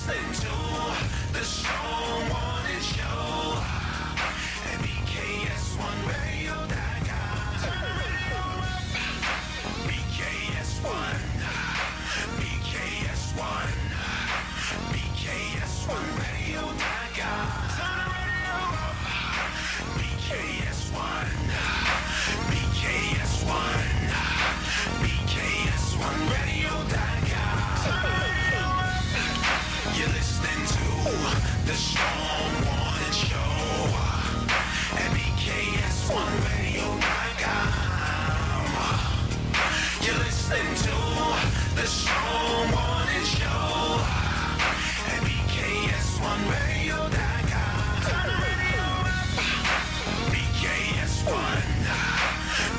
listening to the Strong Morning Show at BKS1Radio.com. BKS1, BKS1, BKS1Radio.com. BKS1, BKS1, BKS1Radio.com. You're listening to the Strong Morning Show at BKS1Radio.com. You're listening to the Strong Morning Show at BKS1Radio.com. BKS1,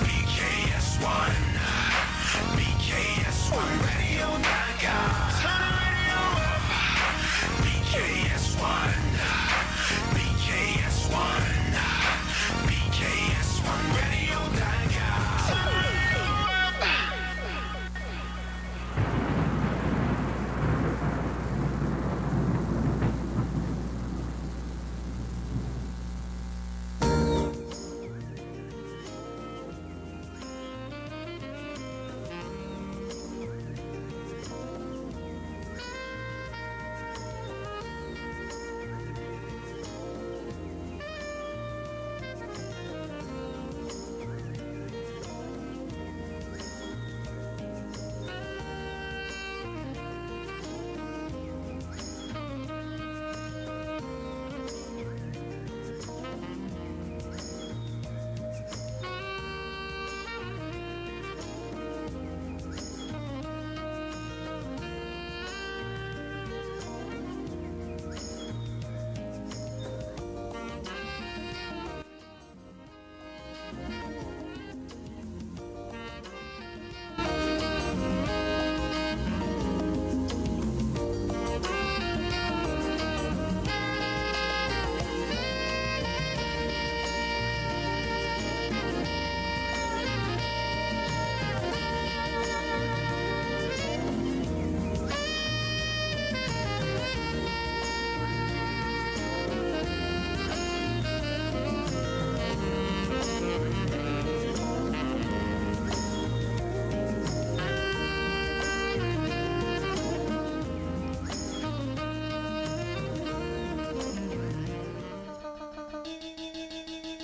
BKS1, BKS1Radio.com. BKS1, BKS1,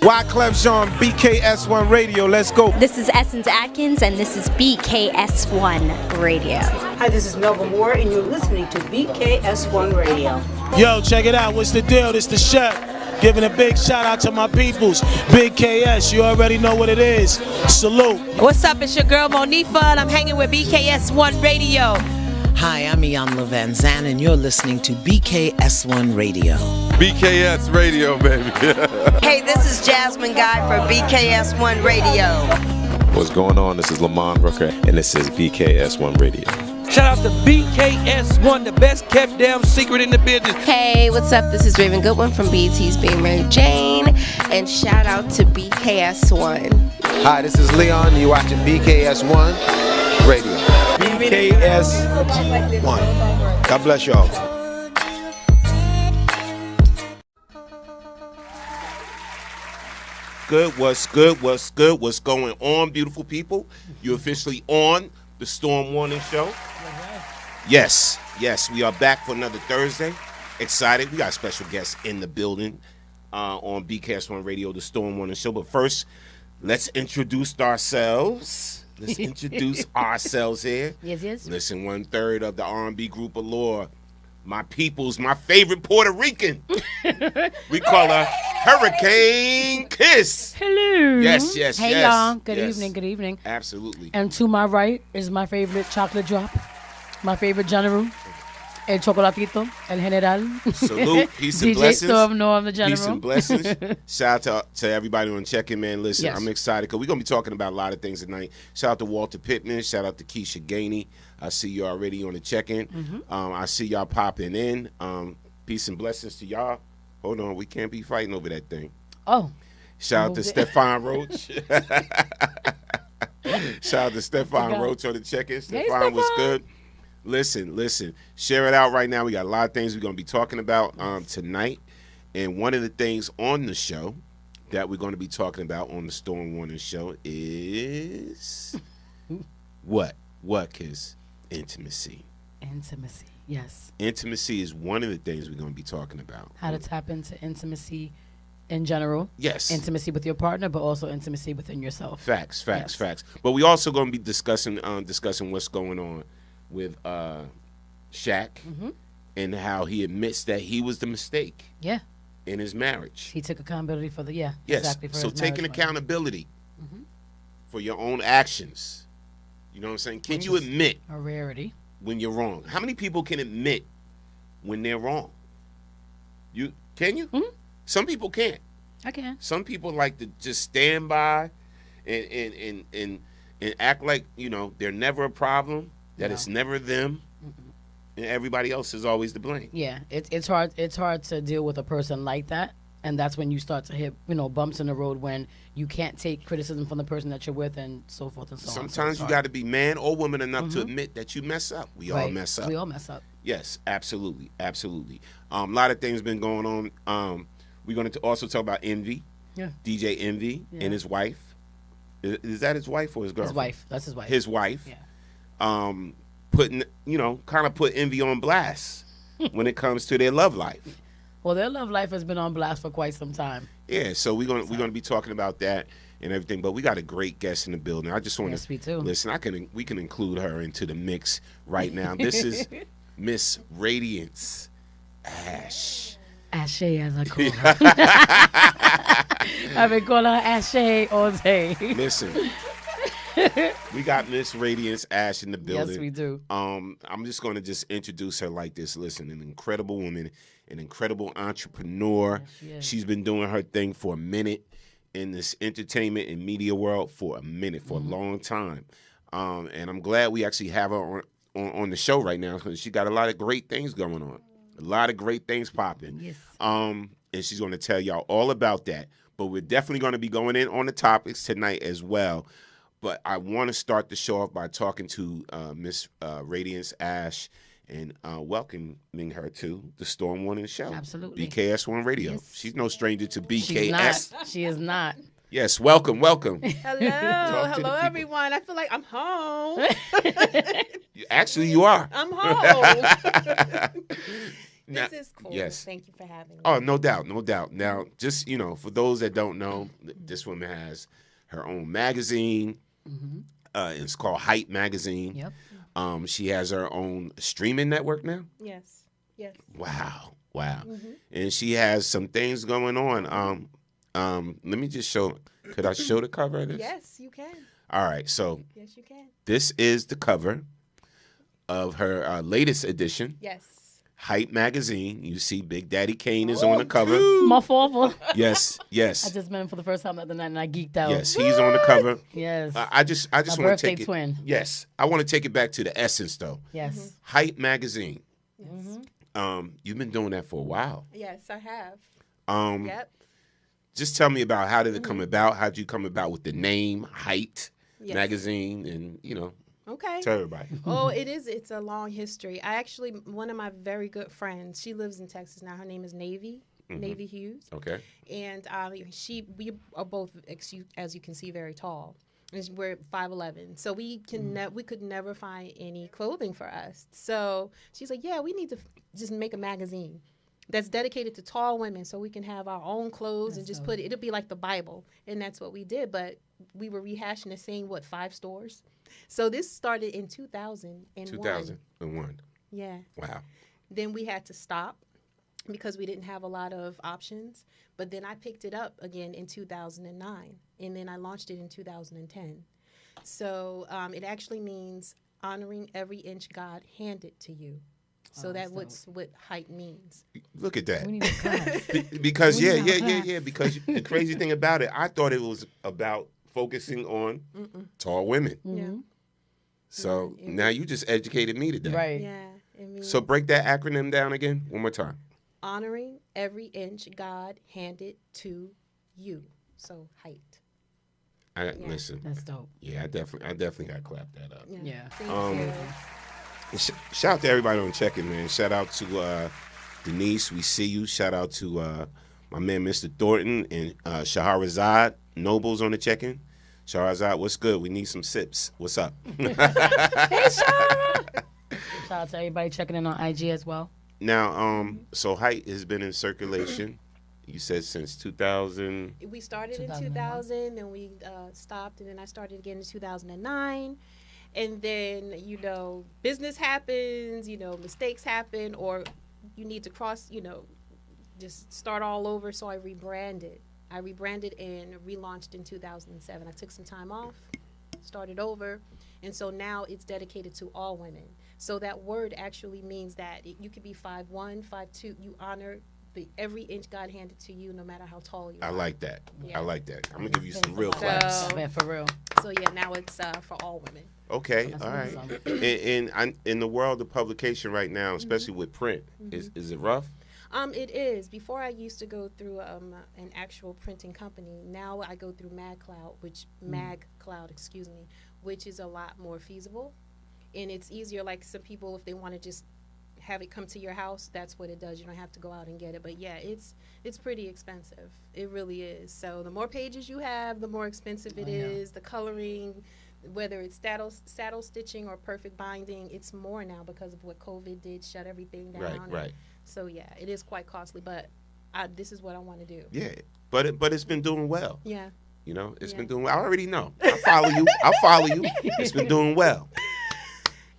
Wyclef Jean, BKS1 Radio. Let's go. This is Essence Atkins, and this is BKS1 Radio. Hi, this is Melba Moore, and you're listening to BKS1 Radio. Yo, check it out. What's the deal? This the chef. Giving a big shout out to my peoples. Big KS, you already know what it is. Salute. What's up? It's your girl Monifa, and I'm hanging with BKS1 Radio. Hi, I'm Iyanla Van Zandt, and you're listening to BKS1 Radio. BKS Radio, baby. Hey, this is Jasmine Guy for BKS1 Radio. What's going on? This is Lamont Rooker, and this is BKS1 Radio. Shout out to BKS1, the best kept damn secret in the business. Hey, what's up? This is Raven Goodwin from BET's Being Mary Jane, and shout out to BKS1. Hi, this is Leon. You're watching BKS1 Radio. BKS1. God bless y'all. Good, what's good, what's good, what's going on, beautiful people? You're officially on the Storm Warning Show. Yes, we are back for another Thursday. Excited. We got special guests in the building on BKS1 Radio, the Storm Warning Show. But first, let's introduce ourselves. Let's introduce ourselves here. Yes. Listen, 1/3 of the R&B group Allure. My people's my favorite Puerto Rican. We call her Hurricane Kiss. Hello. Yes. Hey, y'all. Good evening. Absolutely. And to my right is my favorite chocolate drop, my favorite general, El Chocolatito, El General. Salute. Peace and DJ blessings. Storm Norm, the general. Peace and blessings. Shout out to everybody on check-in, man. Listen, Yes. I'm excited because we're going to be talking about a lot of things tonight. Shout out to Walter Pittman. Shout out to Keisha Gainey. I see you already on the check-in. I see y'all popping in. Peace and blessings to y'all. Hold on. We can't be fighting over that thing. Oh. Shout out to Stefan Roach. Shout out to Stefan Roach on the check-in. Stefan was good. Listen. Share it out right now. We got a lot of things we're going to be talking about tonight. And one of the things on the show that we're going to be talking about on the Storm Warning Show is what? What, Kiss? Intimacy. Intimacy, yes. Intimacy is one of the things we're going to be talking about. How to tap into intimacy in general. Yes. Intimacy with your partner, but also intimacy within yourself. Facts. But we also going to be discussing what's going on with Shaq and how he admits that he was the mistake. Yeah. In his marriage. He took accountability for yes. Exactly for so his taking marriage accountability for your own actions. You know what I'm saying? Can you admit a rarity when you're wrong? How many people can admit when they're wrong? Can you? Some people can't. I can. Some people like to just stand by and act like, you know, they're never a problem, that it's never them, and everybody else is always to blame. Yeah, it's hard. It's hard to deal with a person like that, and that's when you start to hit, bumps in the road when you can't take criticism from the person that you're with, and so forth and so on. Sometimes you got to be man or woman enough to admit that you mess up. We all mess up. We all mess up. Yes, absolutely. A lot of things been going on. We're going to also talk about Envy. Yeah. DJ Envy and his wife. Is that his wife or his girlfriend? His wife. That's his wife. His wife. Yeah. Kind of put Envy on blast when it comes to their love life. Well, their love life has been on blast for quite some time. Yeah, so we're gonna be talking about that and everything. But we got a great guest in the building. I just want to listen. We can include her into the mix right now. This is Miss Radiance Ash. Ashe, as I call her. I've been calling her Ashe all day. Listen, we got Miss Radiance Ash in the building. Yes, we do. I'm just going to introduce her like this. Listen, an incredible woman, an incredible entrepreneur. Yes, she's been doing her thing for a minute in this entertainment and media world for a long time. And I'm glad we actually have her on the show right now because she got a lot of great things going on. A lot of great things popping. Yes. And she's going to tell y'all all about that. But we're definitely going to be going in on the topics tonight as well. But I want to start the show off by talking to Miss Radiance Ash and welcoming her to the Storm Warning Show. Absolutely. BKS1 Radio. Yes. She's no stranger to BKS. She's not. She is not. Yes, welcome. Hello, everyone. I feel like I'm home. Actually, you are. I'm home. Now, this is cool. Yes. Thank you for having me. Oh, no doubt. Now, just, for those that don't know, this woman has her own magazine. It's called Hype Magazine. Yep. She has her own streaming network now. Yes. Wow. And she has some things going on. Let me just show. Could I show the cover of this? Yes, you can. All right. So. Yes, you can. This is the cover of her latest edition. Yes. Hype Magazine. You see Big Daddy Kane is on the cover. My father. Yes. I just met him for the first time the other night and I geeked out. Yes, he's on the cover. Yes. I just want to take it. Twin. Yes, I want to take it back to the essence though. Yes. Hype Magazine. Yes. You've been doing that for a while. Yes, I have. Yep. Just tell me about how did it come about? How did you come about with the name Hype Magazine and Okay. Tell everybody. Oh, it's a long history. One of my very good friends, she lives in Texas now. Her name is Navy Hughes. Okay. And we are both, as you can see, very tall. We're 5'11", so we could never find any clothing for us. So she's like, yeah, we need to just make a magazine that's dedicated to tall women so we can have our own clothes and just it'll be like the Bible. And that's what we did. But we were rehashing the same, 5 stores? So this started in 2001. 2001. Yeah. Wow. Then we had to stop because we didn't have a lot of options. But then I picked it up again in 2009. And then I launched it in 2010. So it actually means honoring every inch God handed to you. So that's what hype means. Look at that. We need a class. Because because the crazy thing about it, I thought it was about focusing on tall women. Yeah. So now you just educated me today. Right. Yeah. It means So break that acronym down again one more time. honoring every inch God handed to you. So height. Listen. That's dope. Yeah, I definitely got to clap that up. Yeah. Thank you. Shout out to everybody on check-in, man. Shout out to Denise. We see you. Shout out to my man, Mr. Thornton, and Shahrazad Nobles on the check-in. Shahrazad, what's good? We need some sips. What's up? Hey, Shara. Shout out to everybody checking in on IG as well. Now, so Height has been in circulation. You said since 2000. We started in 2000, and we stopped, and then I started again in 2009. And then, you know, business happens, you know, mistakes happen, or you need to cross, you know, just start all over. So I rebranded. And relaunched in 2007. I took some time off, started over, and so now it's dedicated to all women. So that word actually means that you could be 5'1", 5'2". You honor every inch God handed to you, no matter how tall you are. I like that. Yeah. I like that. I'm going to give you some real claps. Man, for real. So, yeah, now it's for all women. Okay, That's all right. awesome. In the world of publication right now, especially with print, is it rough? It is. Before I used to go through an actual printing company. Now I go through MagCloud, which is a lot more feasible, and it's easier. Like some people, if they want to just have it come to your house, that's what it does. You don't have to go out and get it. But yeah, it's pretty expensive. It really is. So the more pages you have, the more expensive it is. The coloring, whether it's saddle stitching or perfect binding, it's more now because of what COVID did, shut everything down. Right. So yeah, it is quite costly, but this is what I want to do. Yeah, but it's been doing well. Yeah. You know, it's been doing well. I already know. I follow you. It's been doing well.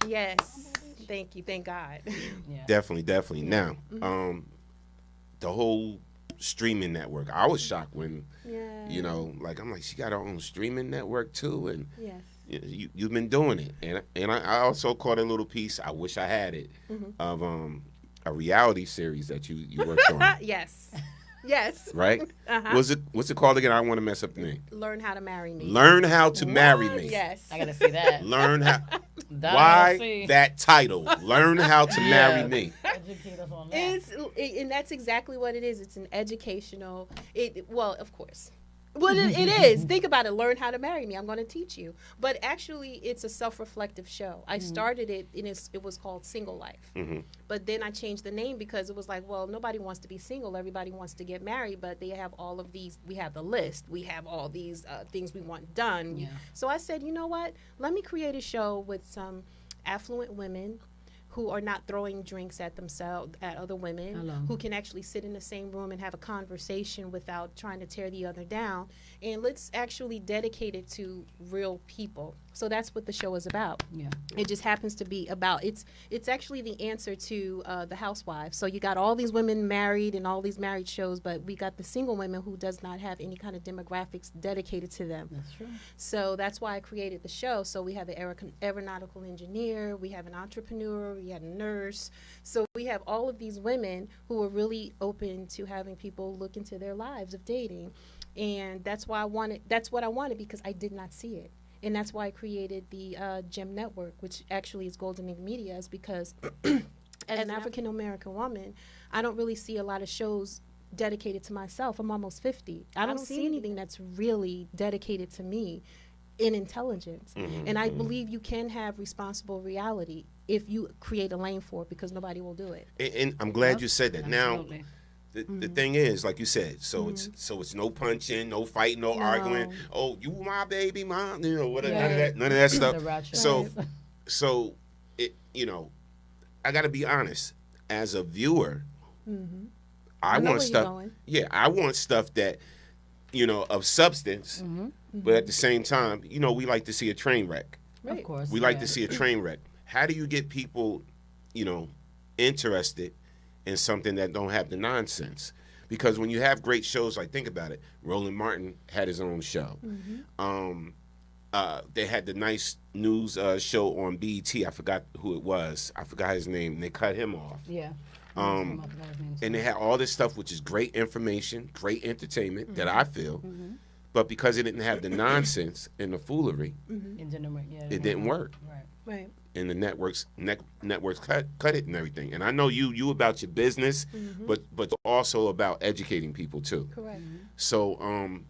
Yes. Thank you. Thank God. Yeah. Definitely. Now, the whole streaming network. I was shocked when, you know, like I'm like, she got her own streaming network too, and yes. You've been doing it, and I also caught a little piece. I wish I had it of a reality series that you worked on. Yes. Right? What's it called again? I don't want to mess up the name. Learn How to Marry Me. Learn How to Marry Me. Yes. I gotta see that. Learn how. Why that title? Learn How to Marry Me. Educate us on that. And that's exactly what it is. It's an educational. Well, of course. Well, it is. Think about it. Learn How to Marry Me. I'm going to teach you. But actually, it's a self-reflective show. I started it, and it was called Single Life. But then I changed the name because it was like, well, nobody wants to be single. Everybody wants to get married, but they have all of these. We have the list. We have all these things we want done. Yeah. So I said, you know what? Let me create a show with some affluent women who are not throwing drinks at themselves, at other women, who can actually sit in the same room and have a conversation without trying to tear the other down. And let's actually dedicate it to real people. So that's what the show is about. Yeah. It just happens to be about, it's actually the answer to the Housewives. So you got all these women married and all these married shows, but we got the single women who does not have any kind of demographics dedicated to them. That's true. So that's why I created the show. So we have an aeronautical engineer, we have an entrepreneur, we have a nurse. So we have all of these women who are really open to having people look into their lives of dating. And that's what I wanted because I did not see it. And that's why I created the GEM Network, which actually is Golden Ink Media, is because as an African American woman, I don't really see a lot of shows dedicated to myself. I'm almost 50. I don't see anything that's really dedicated to me in intelligence. And I believe you can have responsible reality if you create a lane for it, because nobody will do it. And I'm glad you said that. Absolutely. Now, the thing is, like you said, so it's no punching, no fighting, no arguing. Oh, you my baby, mom, you know, whatever, none of that stuff. So it, you know, I got to be honest. As a viewer, I want stuff. Yeah, I want stuff that, you know, of substance, but at the same time, you know, we like to see a train wreck. Of course. We like to see a train wreck. How do you get people, you know, interested in something that don't have the nonsense? Because when you have great shows, like, think about it. Roland Martin had his own show. They had the nice news show on BET. I forgot who it was. I forgot his name. And they cut him off. Yeah. And they had all this stuff, which is great information, great entertainment, that I feel. But because it didn't have the nonsense and the foolery, it didn't work. Right. And the networks cut it and everything. And I know you about your business, but also about educating people too. Correct. So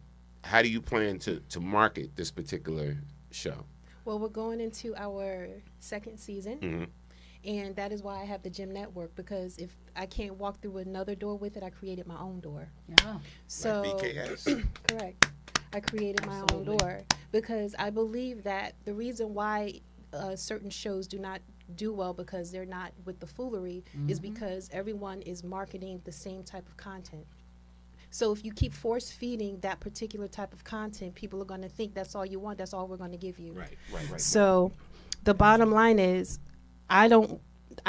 how do you plan to market this particular show? Well, we're going into our second season. And that is why I have the Gym Network, because if I can't walk through another door with it, I created my own door. Yeah. So BKS. correct. I created my own door because I believe that the reason why certain shows do not do well because they're not with the foolery is because everyone is marketing the same type of content. So if you keep force feeding that particular type of content, people are going to think that's all you want. That's all we're going to give you. Right. So the bottom line is, I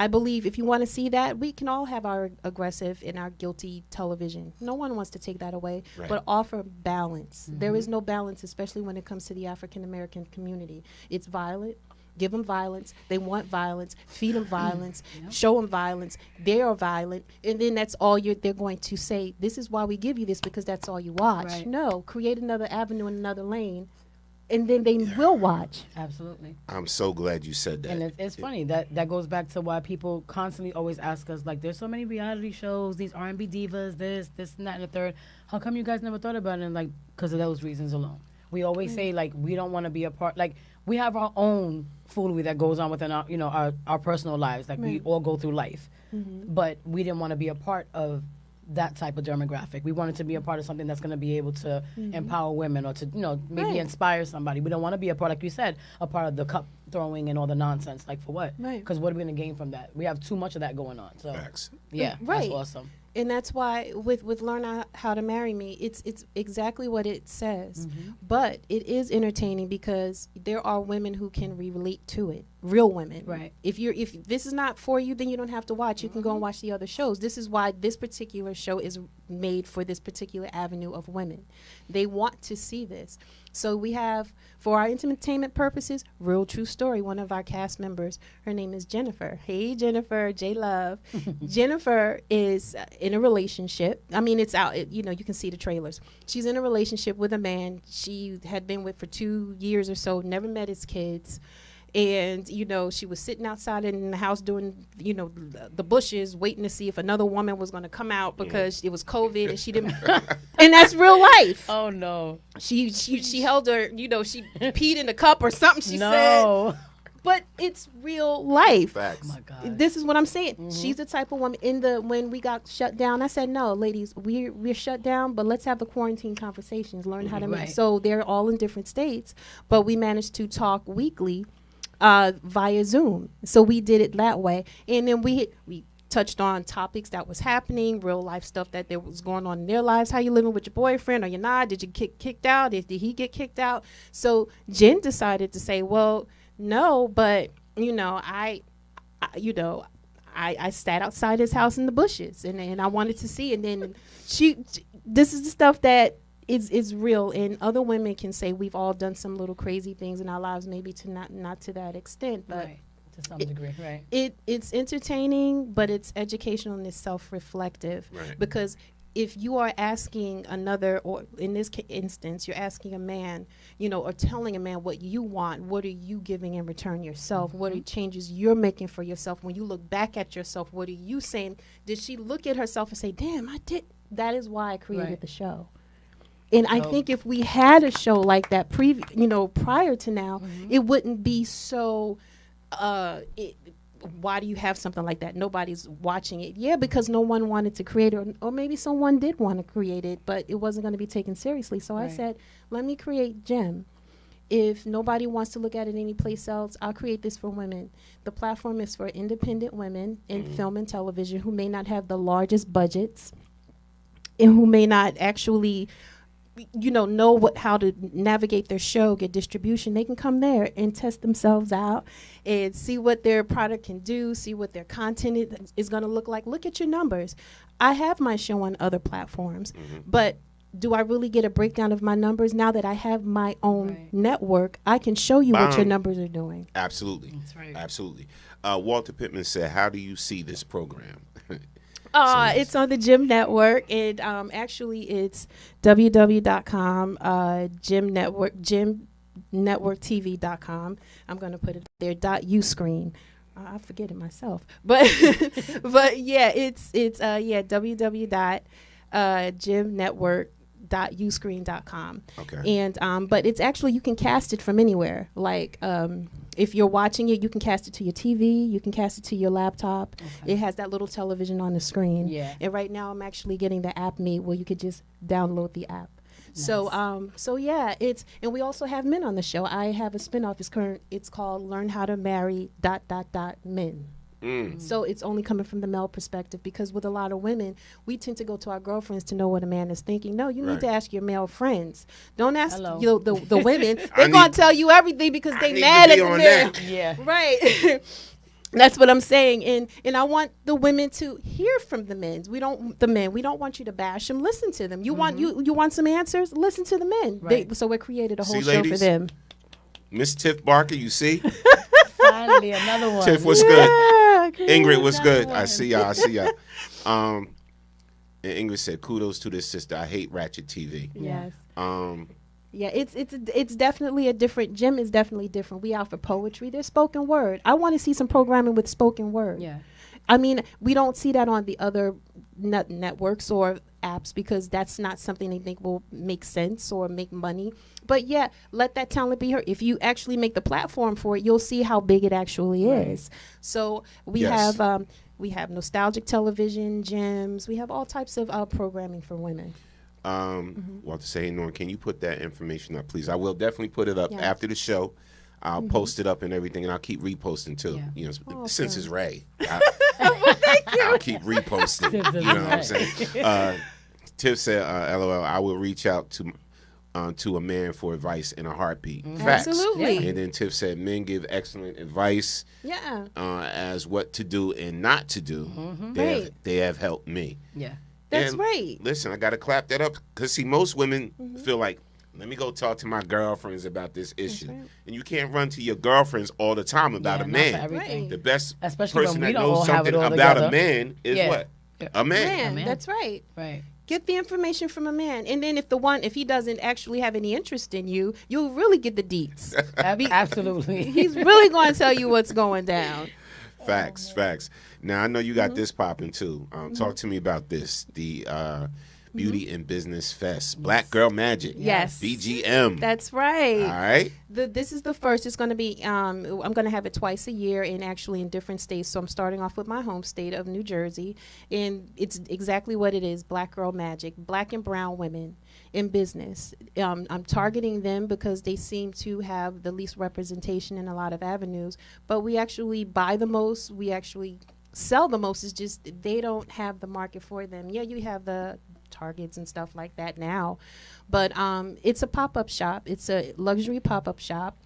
believe if you want to see that, we can all have our aggressive and our guilty television. No one wants to take that away, but offer balance. There is no balance, especially when it comes to the African American community. It's violent. Give them violence. They want violence. Feed them violence. Show them violence. They are violent. And then that's all they're going to say, this is why we give you this, because that's all you watch. Right. No, create another avenue and another lane, and then they will watch. Absolutely. I'm so glad you said that. And it's funny that goes back to why people constantly always ask us, like, there's so many reality shows, these R&B divas, this and that and the third. How come you guys never thought about it? And like, because of those reasons alone. We always say, like, we don't want to be a part. Like, we have our own foolery that goes on within our personal lives. Like, we all go through life, but we didn't want to be a part of that type of demographic. We wanted to be a part of something that's going to be able to empower women or to, maybe inspire somebody. We don't want to be a part, like you said, a part of the cup throwing and all the nonsense. Like, for what? Because what are we going to gain from that? We have too much of that going on. So, yeah, that's awesome. And that's why with Learn How to Marry Me, it's exactly what it says. But it is entertaining because there are women who can relate to it. Real women. Right. If this is not for you, then you don't have to watch. You can go and watch the other shows. This is why this particular show is made for this particular avenue of women. They want to see this. So we have, for our entertainment purposes, real true story. One of our cast members, her name is Jennifer. Hey, Jennifer, J-Love. Jennifer is in a relationship. I mean, it's out. You can see the trailers. She's in a relationship with a man she had been with for 2 years or so, never met his kids. And, she was sitting outside in the house doing, the bushes, waiting to see if another woman was going to come out because it was COVID and she didn't. And that's real life. Oh, no. She held her, she peed in the cup or something, she said. But it's real life. Facts. Oh my God. This is what I'm saying. She's the type of woman. When we got shut down, I said, no, ladies, we're shut down, but let's have the quarantine conversations, learn how to make. So they're all in different states, but we managed to talk weekly via Zoom. So we did it that way. And then we touched on topics that was happening, real life stuff that there was going on in their lives. How you living with your boyfriend or you're not? Did you get kicked out? Did he get kicked out? So Jen decided to say, well, no, but I sat outside his house in the bushes and I wanted to see. And then this is the stuff that is real, and other women can say we've all done some little crazy things in our lives, maybe to not to that extent, but to some degree, right? It's entertaining, but it's educational and it's self-reflective, because if you are asking another, or in this instance, you're asking a man, or telling a man what you want, what are you giving in return yourself? What are changes you're making for yourself? When you look back at yourself, what are you saying? Did she look at herself and say, damn, I did? That is why I created the show. And I think if we had a show like that prior to now, it wouldn't be so why do you have something like that? Nobody's watching it. Yeah, because no one wanted to create it, or maybe someone did want to create it, but it wasn't going to be taken seriously. So I said, let me create Gem. If nobody wants to look at it anyplace else, I'll create this for women. The platform is for independent women in film and television who may not have the largest budgets and who may not actually know how to navigate their show, get distribution. They can come there and test themselves out and see what their product can do, see what their content is going to look like. Look at your numbers. I have my show on other platforms, but do I really get a breakdown of my numbers? Now that I have my own network, I can show you what your numbers are doing. Absolutely. That's right. Absolutely. Walter Pittman said, how do you see this program? It's on the Gym Network, and actually it's www.com, gymnetworktv.com. I'm going to put it there, .uscreen. I forget it myself, but yeah, it's www.gymnetwork.uscreen.com. Okay. And but it's actually, you can cast it from anywhere. Like If you're watching it, you can cast it to your TV. You can cast it to your laptop. It has that little television on the screen. Yeah. And right now, I'm actually getting the app made where you could just download the app. So yeah, and we also have men on the show. I have a spinoff. It's called Learn How to Marry ... Men. So it's only coming from the male perspective, because with a lot of women, we tend to go to our girlfriends to know what a man is thinking. No, you need to ask your male friends. Don't ask the women. They're going to tell you everything because they mad at the men. Yeah. Right. That's what I'm saying, and I want the women to hear from the men. We don't want you to bash them. Listen to them. You want some answers? Listen to the men. Right. So we created a whole show ladies? for them. Miss Tiff Barker, you see? Finally, another one. Tiff, what's good? Ingrid, what's good? I see y'all. And Ingrid said, "Kudos to this sister. I hate Ratchet TV." Yes. Yeah, it's definitely a different. Jim is definitely different. We out for poetry. There's spoken word. I want to see some programming with spoken word. Yeah. I mean, we don't see that on the other networks or apps because that's not something they think will make sense or make money. But yeah, let that talent be heard. If you actually make the platform for it, you'll see how big it actually is. So we have nostalgic television, gems. We have all types of programming for women. Walter say, Norm, can you put that information up, please? I will definitely put it up after the show. I'll post it up and everything, and I'll keep reposting too. Yeah. You know, since it's Ray, I'll keep reposting. You know what I'm saying? Tiff said, "LOL, I will reach out to a man for advice in a heartbeat." Facts. Absolutely. And then Tiff said, "Men give excellent advice. As what to do and not to do. They have helped me." Yeah. That's and right. Listen, I got to clap that up because, see, most women feel like, let me go talk to my girlfriends about this issue. right. And you can't run to your girlfriends all the time about a not man. for everything. The best Especially person when we that don't all knows have something it all about together. a man is what? A man. Man, that's right. Right. Get the information from a man, and then if he doesn't actually have any interest in you, you'll really get the deets. Absolutely. He's really going to tell you what's going down. Facts. Now, I know you got this popping, too. Talk to me about this. The Beauty and Business Fest. Black Girl Magic. Yes. BGM. That's right. All right. This is the first. It's going to be, I'm going to have it twice a year and actually in different states. So I'm starting off with my home state of New Jersey. And it's exactly what it is, Black Girl Magic. Black and brown women in business. I'm targeting them because they seem to have the least representation in a lot of avenues. But we actually buy the most. We actually sell the most. It's just they don't have the market for them. Yeah, you have the Targets and stuff like that now, but it's a pop-up shop. It's a luxury pop-up shop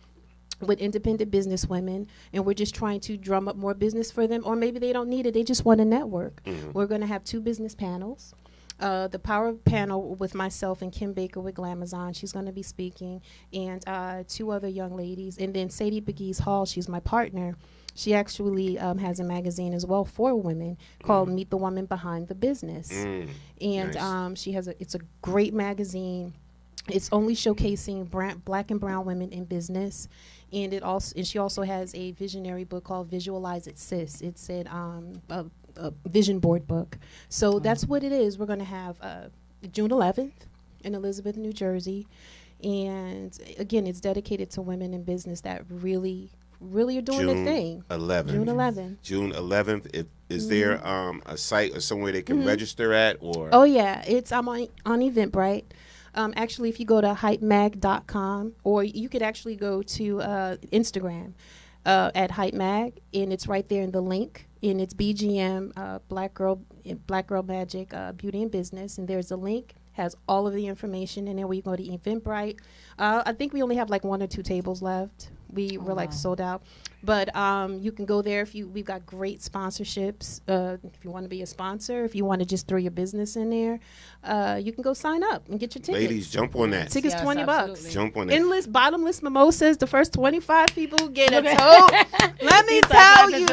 with independent business women, and we're just trying to drum up more business for them, or maybe they don't need it, they just want a network. We're going to have 2 business panels. The Power panel with myself and Kim Baker with Glamazon, she's going to be speaking, and 2 other young ladies, and then Sadie Beguise Hall, she's my partner. She actually has a magazine as well for women called Meet the Woman Behind the Business. And nice. It's a great magazine. It's only showcasing black and brown women in business. And she also has a visionary book called Visualize It, Sis. It's a vision board book. So that's what it is. We're going to have June 11th in Elizabeth, New Jersey. And again, it's dedicated to women in business that really are doing their thing. June 11th. June 11th. Is there a site or somewhere they can register at? Or Oh, yeah. It's on Eventbrite. Actually, if you go to hypemag.com, or you could actually go to Instagram at hypemag, and it's right there in the link. And it's BGM, Black Girl Magic, Beauty and Business. And there's a link. Has all of the information in there where you go to Eventbrite. I think we only have like 1 or 2 tables left. We're like sold out. But you can go there we've got great sponsorships. If you want to be a sponsor, if you want to just throw your business in there, you can go sign up and get your tickets. Ladies, jump on that. Tickets $20. Jump on that. Endless bottomless mimosas. The first 25 people get a tote. Let me tell you.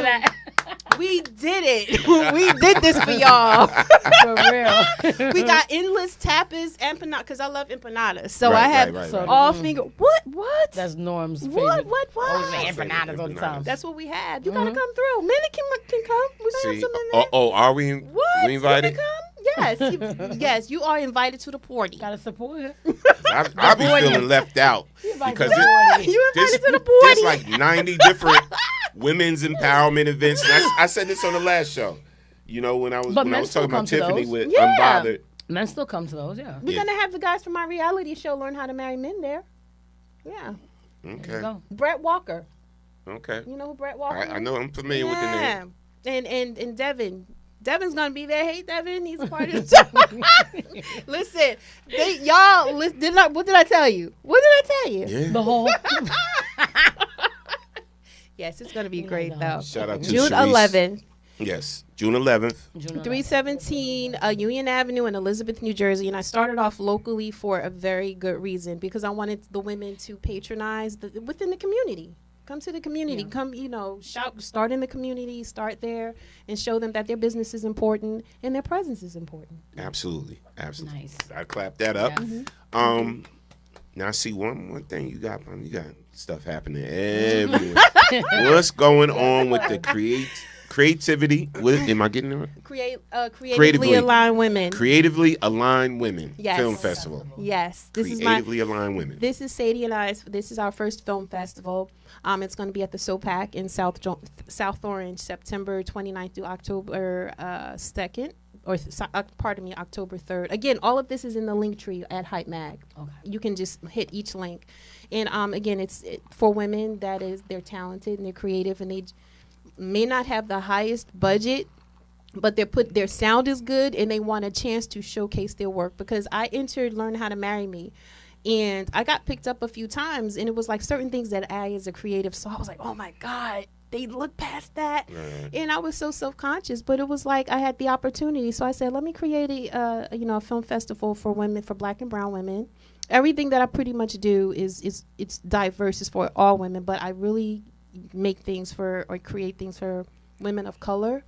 We did it. We did this for y'all. For real. We got endless tapas, empanada, because I love empanadas. So I have all finger. What? That's Norm's favorite. What? Empanadas all the time. That's what we had. You gotta come through. Men can come. We gonna have some in there. Are we? What? We invited? You can come? Yes. Yes. You are invited to the party. Gotta support it. I be feeling left out because You invited to the party. there's like 90 different women's empowerment events. And I said this on the last show. You know, when I was men talking still about come to Tiffany those. with Yeah. Unbothered. Men still come to those, yeah. We're gonna have the guys from my reality show learn how to marry men there. Yeah. Okay. Brett Walker. Okay. You know who Brett Walker is? I know. I'm familiar with the name. And Devin. Devin's gonna be there. Hey, Devin, he's a part of the show. Listen, what did I tell you? What did I tell you? Yeah. The whole. Yes, it's gonna be great though. Shout out to June Sharice. 11th. Yes, June 11th. 317 Union Avenue in Elizabeth, New Jersey. And I started off locally for a very good reason because I wanted the women to patronize within the community. Come to the community. Yeah. Come, start in the community, start there, and show them that their business is important and their presence is important. Absolutely. Absolutely. Nice. I clap that up. Yeah. Now I see one thing you got stuff happening everywhere. What's going on with the creativity? Am I getting it right? Creatively aligned women. Creatively aligned women. Yes. Film festival. Yes. Creatively aligned women. This is Sadie and I. This is our first film festival. It's going to be at the SOPAC in South Orange, September 29th through October 2nd. October 3rd. Again, all of this is in the link tree at Hype Mag. Okay. You can just hit each link. And again, it's for women they're talented and they're creative and they may not have the highest budget, but their sound is good and they want a chance to showcase their work. Because I entered Learn How to Marry Me and I got picked up a few times and it was like certain things that I as a creative saw. I was like, oh my God, they look past that. Right. And I was so self-conscious, but it was like I had the opportunity. So I said, let me create a film festival for women, for Black and brown women. Everything that I pretty much do is it's diverse, it's for all women, but I really make things or create things for women of color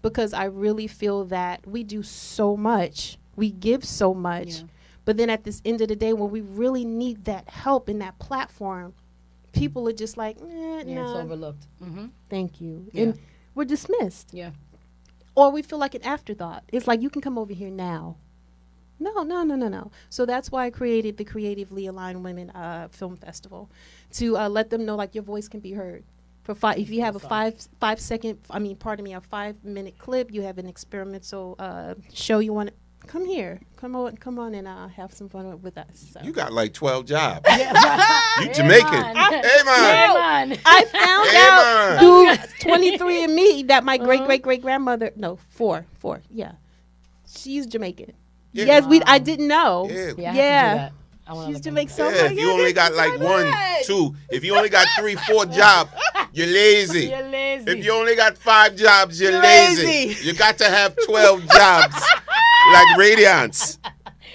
because I really feel that we do so much, we give so much, but then at this end of the day when we really need that help in that platform, people are just like, no. It's overlooked. Mm-hmm. Thank you. Yeah. And we're dismissed. Yeah. Or we feel like an afterthought. It's like, you can come over here now. No. So that's why I created the Creatively Aligned Women Film Festival to let them know like your voice can be heard. If you have a 5-minute clip, you have an experimental show you want to come here, come on and have some fun with us. So. You got like 12 jobs. You Jamaican. Hey man. I found out through 23andMe that my great grandmother, four, yeah, she's Jamaican. Yeah. Yes, I didn't know. Yeah. She's Jamaican. So if you only got like 1, 2, if you only got 3, 4 jobs, you're lazy. If you only got 5 jobs, you're lazy. You got to have 12 jobs, like Radiance.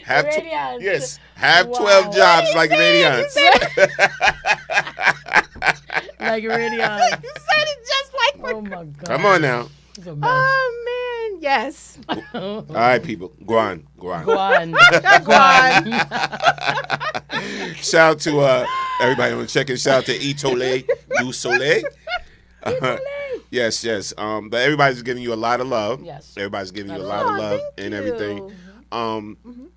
Have 12 jobs like Radiance. Like Radiance. You said it just like. Oh my God. Come on now. Oh man, yes. All right, people, go on. Shout out to everybody on checking. Shout out to Itole du Soleil. Yes. But everybody's giving you a lot of love. Yes. Everybody's giving you a lot of love and everything.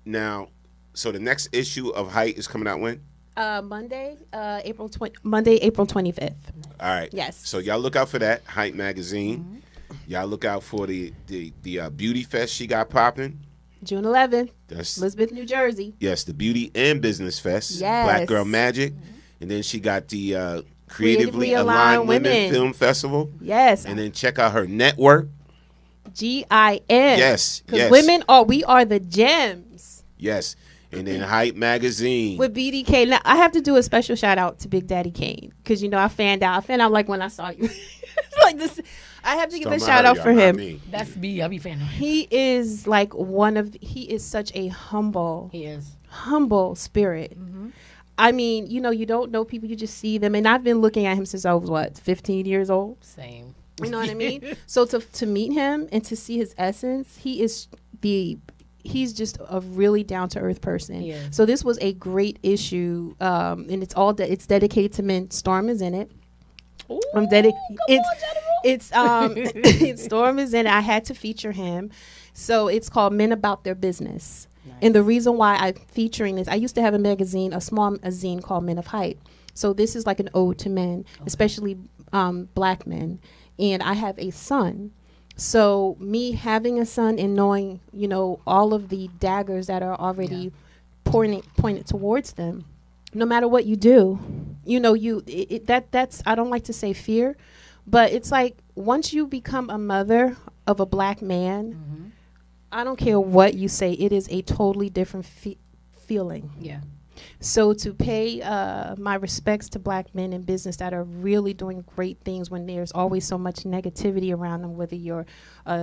Now, so the next issue of Height is coming out when? Monday, April 25th. All right. Yes. So y'all look out for that, Height Magazine. Mm-hmm. Y'all look out for the Beauty Fest she got popping. June 11th. That's Elizabeth, New Jersey. Yes, the Beauty and Business Fest. Yes. Black Girl Magic. And then she got the Creatively Aligned Women Film Festival. Yes. And then check out her network. GIN. Yes. Because women we are the gems. Yes. And then Hype Magazine. With BDK. Now, I have to do a special shout out to Big Daddy Kane. Because, I fanned out like when I saw you. Like this. I have to give a shout out for him. That's me. I'll be fan of him. He is like he is such a humble spirit. Mm-hmm. I mean, you don't know people, you just see them. And I've been looking at him since I was 15 years old? Same. You know what I mean? So to meet him and to see his essence, he's just a really down-to-earth person. Yeah. So this was a great issue, and it's dedicated to men. Storm is in it. Ooh, Storm is in it. I had to feature him. So it's called Men About Their Business. And the reason why I'm featuring this, I used to have a magazine, a small zine called Men of Hype. So this is like an ode to men, especially black men. And I have a son. So me having a son and knowing, you know, all of the daggers that are already pointed towards them, no matter what you do, you know, that's I don't like to say fear, but it's like once you become a mother of a black man, I don't care what you say, it is a totally different feeling. Yeah. So to pay my respects to black men in business that are really doing great things when there's always so much negativity around them, whether you're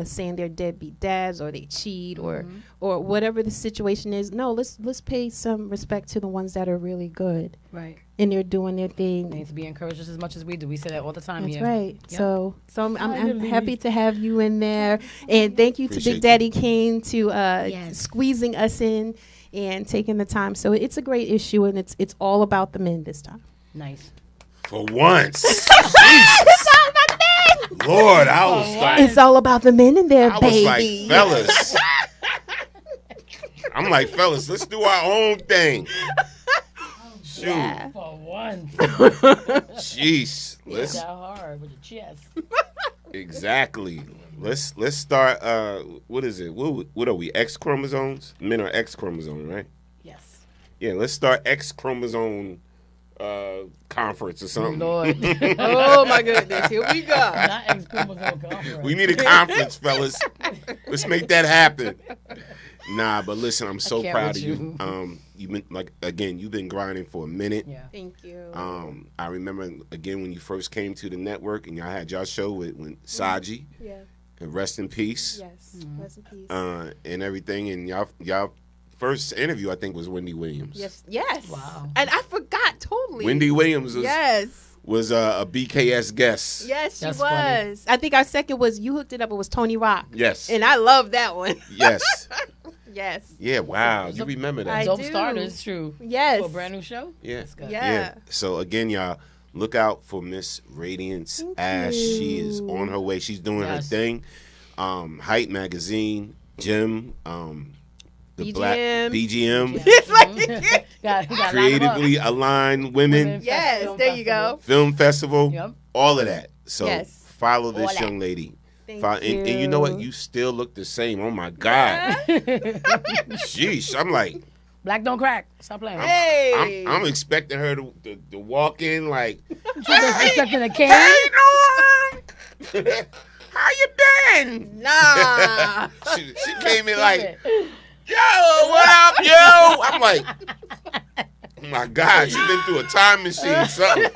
saying they're deadbeat dads or they cheat or whatever the situation is. No, let's pay some respect to the ones that are really good. Right. And they're doing their thing. They need to be encouraged just as much as we do. We say that all the time That's here. right. Yep. So I'm happy to have you in there. And thank you to Big Daddy Kane to squeezing us in and taking the time. So it's a great issue, and it's all about the men this time. Nice. For once. It's all about the men. Lord, I was like... It's all about the men in there, I baby. was like, fellas. I'm like, fellas, let's do our own thing. Shoot. Yeah. For once. Jeez. Let's that hard with your chest. Exactly. Let's start. What is it? What are we? X chromosomes. Men are X chromosome, right? Yes. Yeah. Let's start X chromosome conference or something. Lord. Oh my goodness. Here we go. Not X chromosome conference. We need a conference, fellas. Let's make that happen. Nah, but listen, I'm so proud of you. You've been you've been grinding for a minute. Yeah. Thank you. I remember again when you first came to the network and y'all had y'all show with Saji. Yeah. And rest in peace. Yes. Rest in peace. And everything. And y'all first interview I think was Wendy Williams. Yes. Wow. And I forgot totally. Wendy Williams was was a BKS guest. Yes, she That's was. funny. I think our second was you hooked it up. It was Tony Rock. Yes. And I love that one. Yes. Yes. Yeah. Wow. You remember that? I Dope do. Starters, true. Yes. For a brand new show. Yeah. That's good. Yeah. So again, y'all look out for Miss Radiance Ash. She is on her way. She's doing her thing. Height Magazine, Jim, the BGM. Black BGM. It's like Got Creatively aligned women. yes, there you go. Film festival. Yep. All of that. So Yes. follow this All that. young lady. Thank And you know what? You still look the same. Oh my God. Sheesh. I'm like, Black don't crack. Stop playing. Hey. I'm expecting her to walk in like, She's expecting a cane. hey, Norm. How you been? Nah. She came in like, yo, what up, yo? I'm like, oh my God, she been through a time machine, something.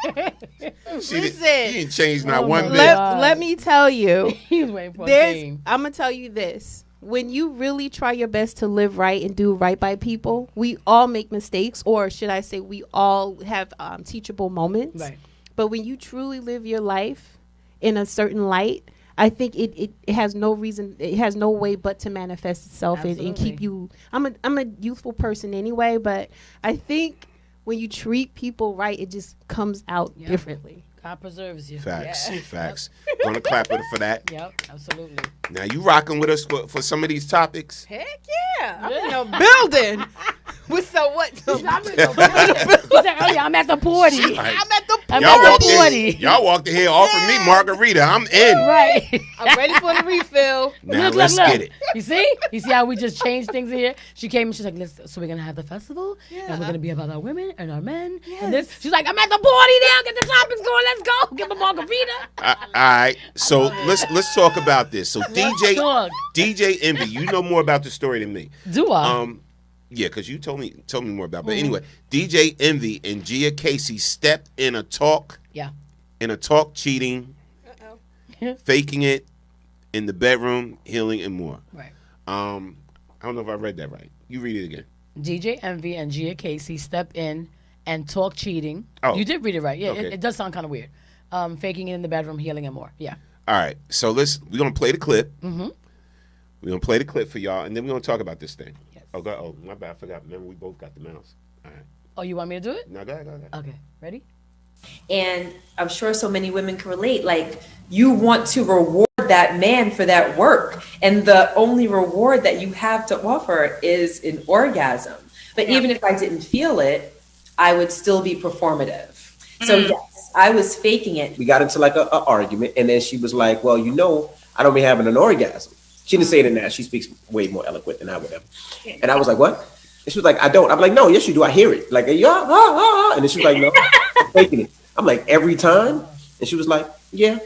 She didn't change not one bit. Let me tell you. He's waiting for a cane. I'm going to tell you this. When you really try your best to live right and do right by people, we all make mistakes, or should I say we all have teachable moments. Right. But when you truly live your life in a certain light, I think it has no reason, it has no way but to manifest itself and keep you. I'm a youthful person anyway, but I think when you treat people right, it just comes out differently. God preserves you. Facts, Yeah. facts. Gonna clap with her for that. Yep, absolutely. Now you rocking with us for some of these topics. Heck yeah. I'm in the building. With so what? He said earlier, I'm at the party. I'm at the I'm Y'all at walked the party. in. Y'all walked in here offering me margarita. I'm in. Right. I'm ready for the refill. Now let's get it. You see how we just changed things in here? She came and she's like, so we're going to have the festival, and we're going to be about our women and our men. And this, she's like, I'm at the party now. Get the topics going. Let's go. Give a margarita. All right. So let's talk about this. So talk. DJ Envy, you know more about the story than me. Do I? Yeah, because you told me more about it. But anyway, DJ Envy and Gia Casey stepped in a talk. Yeah. In a talk cheating, faking it in the bedroom, healing, and more. Right. I don't know if I read that right. You read it again. DJ Envy and Gia Casey step in and talk cheating. Oh. You did read it right. Yeah, Okay. it does sound kind of weird. Faking it in the bedroom, healing, and more. Yeah. All right. So we're going to play the clip. Mm-hmm. We're going to play the clip for y'all, and then we're going to talk about this thing. Yes. Oh, my bad. I forgot. Remember, we both got the mouse. All right. Oh, you want me to do it? No, go ahead. Okay. Ready? And I'm sure so many women can relate. Like, you want to reward reward that man for that work. And the only reward that you have to offer is an orgasm. But even if I didn't feel it, I would still be performative. So yes, I was faking it. We got into like a argument, and then she was like, well, I don't be having an orgasm. She didn't say it in that. She speaks way more eloquent than I would have. And I was like, what? And she was like, I don't. I'm like, no, yes, you do. I hear it. Like, yeah, and then she was like, no, I'm faking it. I'm like, every time? And she was like, yeah.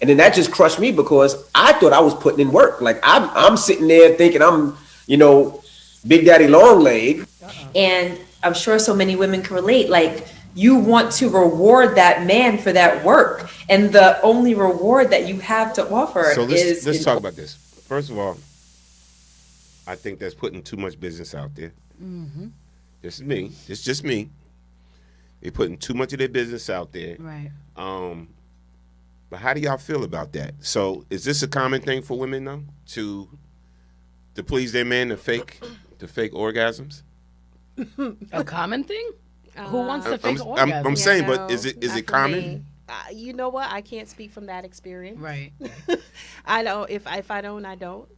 And then that just crushed me because I thought I was putting in work. Like, I'm sitting there thinking I'm, Big Daddy Long Leg. And I'm sure so many women can relate. Like, you want to reward that man for that work. And the only reward that you have to offer is... let's talk about this. First of all, I think that's putting too much business out there. Mm-hmm. This is me. It's just me. They're putting too much of their business out there. Right. But how do y'all feel about that? So is this a common thing for women, though, to please their man, to fake orgasms? A common thing? Who wants to fake orgasm? I'm saying, but is it common? You know what? I can't speak from that experience. Right. I don't. If I don't, I don't.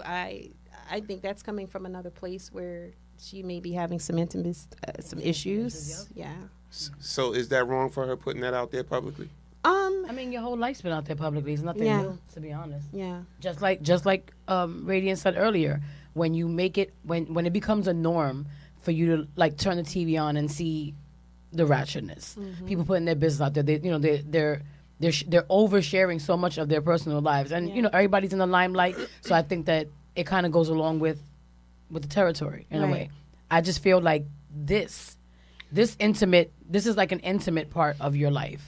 I think that's coming from another place where she may be having some intimate, some issues. Yeah. So is that wrong for her putting that out there publicly? I mean, your whole life's been out there publicly. It's nothing new, to be honest. Yeah. Just like Radiant said earlier, when you make it, when it becomes a norm for you to like turn the TV on and see the ratchetness, people putting their business out there. They're oversharing so much of their personal lives, and everybody's in the limelight. So I think that it kind of goes along with the territory in a way. I just feel like this is like an intimate part of your life.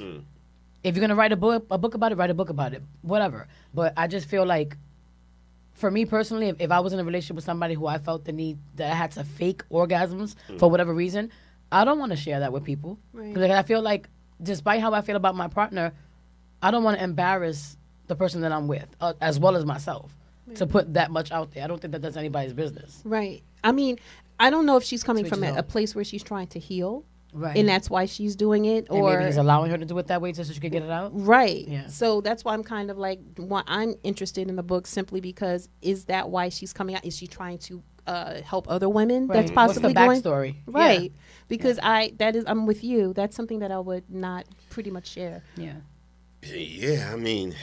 If you're gonna write a book about it, write a book about it, whatever. But I just feel like, for me personally, if I was in a relationship with somebody who I felt the need that I had to fake orgasms for whatever reason, I don't want to share that with people. Right. Because I feel like, despite how I feel about my partner, I don't want to embarrass the person that I'm with, as well as myself, to put that much out there. I don't think that that's anybody's business. Right. I mean, I don't know if she's coming from a place where she's trying to heal. Right. And that's why she's doing it. And or maybe he's allowing her to do it that way so she could get it out. Right. Yeah. So that's why I'm kind of like, I'm interested in the book simply because, is that why she's coming out? Is she trying to help other women that's possibly What's the backstory? Right. Yeah. Because I'm with you. That's something that I would not pretty much share. Yeah. Yeah, I mean,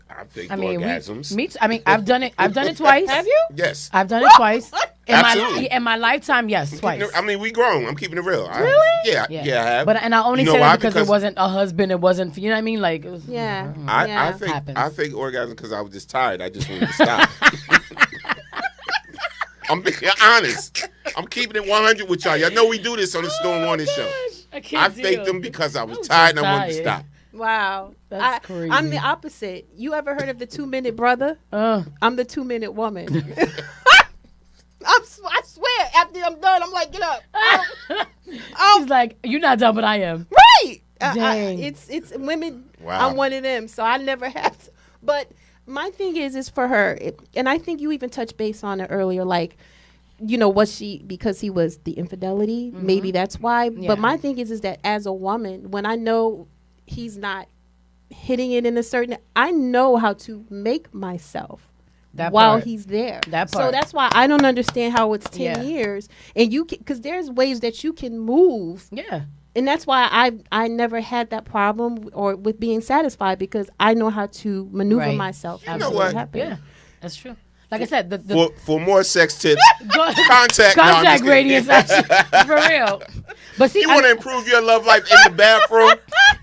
I fake orgasms. I've done it. I've done it twice. Have you? Yes. I've done it twice. In my lifetime, yes, twice. I mean, we grown. I'm keeping it real. Really? Yeah, I have. But I only said it because it wasn't a husband. It wasn't, you know what I mean? Like, it was, I fake orgasm because I was just tired. I just wanted to stop. I'm being honest. I'm keeping it 100 with y'all. Y'all know we do this on the Storm Warning Show. I faked them because I was tired and I wanted to stop. Wow. That's crazy. I'm the opposite. You ever heard of the 2-minute brother? I'm the 2-minute woman. I swear, after I'm done, I'm like, get up. She's like, you're not done, but I am. Right. Dang. It's women. Wow. I'm one of them, so I never have to. But my thing is for her, and I think you even touched base on it earlier, like, was she, because he was the infidelity? Maybe that's why. Yeah. But my thing is that as a woman, when I know he's not hitting it in a certain, I know how to make myself while he's there. That part. So that's why I don't understand how it's 10 years, and because there's ways that you can move. Yeah. And that's why I never had that problem or with being satisfied, because I know how to maneuver myself. You know what? Yeah, that's true. Like I said, for more sex tips, contact Radiance, for real. But see, you want to improve your love life in the bathroom?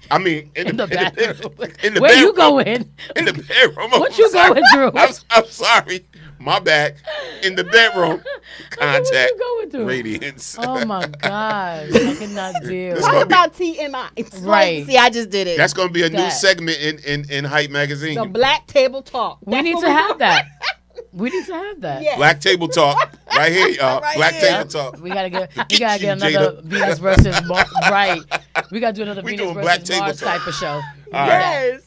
I mean, in the bathroom. Where you going? In the bedroom. What you going through? I'm sorry. My bad. In the bedroom. Contact Radiance. Oh my gosh. I cannot deal. Talk about TMI. Right. See, I just did it. That's going to be a new segment in Hype Magazine. The Black Table Talk. We need to have that. We need to have that. Yes. Black Table Talk. Right here, y'all. Black Table Talk. We gotta get another Venus versus Mars. Right. We gotta do another Venus versus Mars type of show. Yes.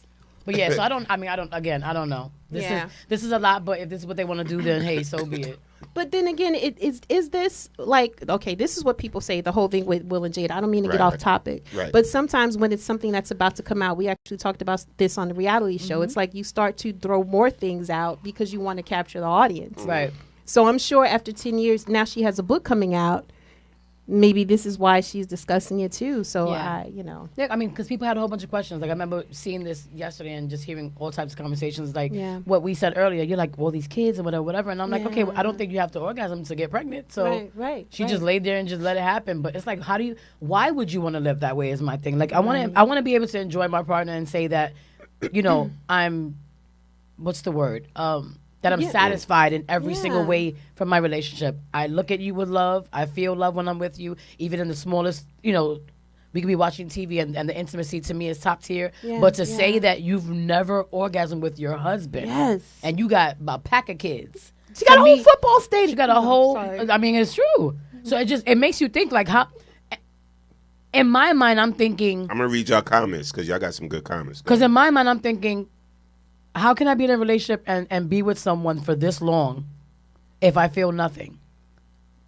But yeah, so I don't know. This is a lot, but if this is what they want to do, then hey, so be it. But then again, is this like, okay, this is what people say, the whole thing with Will and Jada. I don't mean to get off topic. Right. But sometimes when it's something that's about to come out, we actually talked about this on the reality show. It's like you start to throw more things out because you want to capture the audience. Right. So I'm sure after 10 years, now she has a book coming out. Maybe this is why she's discussing it too. So, Yeah. Yeah, I mean, because people had a whole bunch of questions. Like, I remember seeing this yesterday and just hearing all types of conversations. Like, what we said earlier, you're like, well, these kids and whatever. And I'm like, okay, well, I don't think you have to orgasm to get pregnant. So, she just laid there and just let it happen. But it's like, why would you want to live that way is my thing. Like, I want to be able to enjoy my partner and say that, I'm, what's the word? That I'm satisfied in every single way from my relationship. I look at you with love. I feel love when I'm with you, even in the smallest, we could be watching TV and the intimacy to me is top tier. But to say that you've never orgasmed with your husband and you got a pack of kids. She got a whole football stadium. She got a whole, I mean, it's true. So it makes you think like how, in my mind, I'm thinking. I'm going to read y'all comments because y'all got some good comments. Because in my mind, I'm thinking, how can I be in a relationship and be with someone for this long if I feel nothing?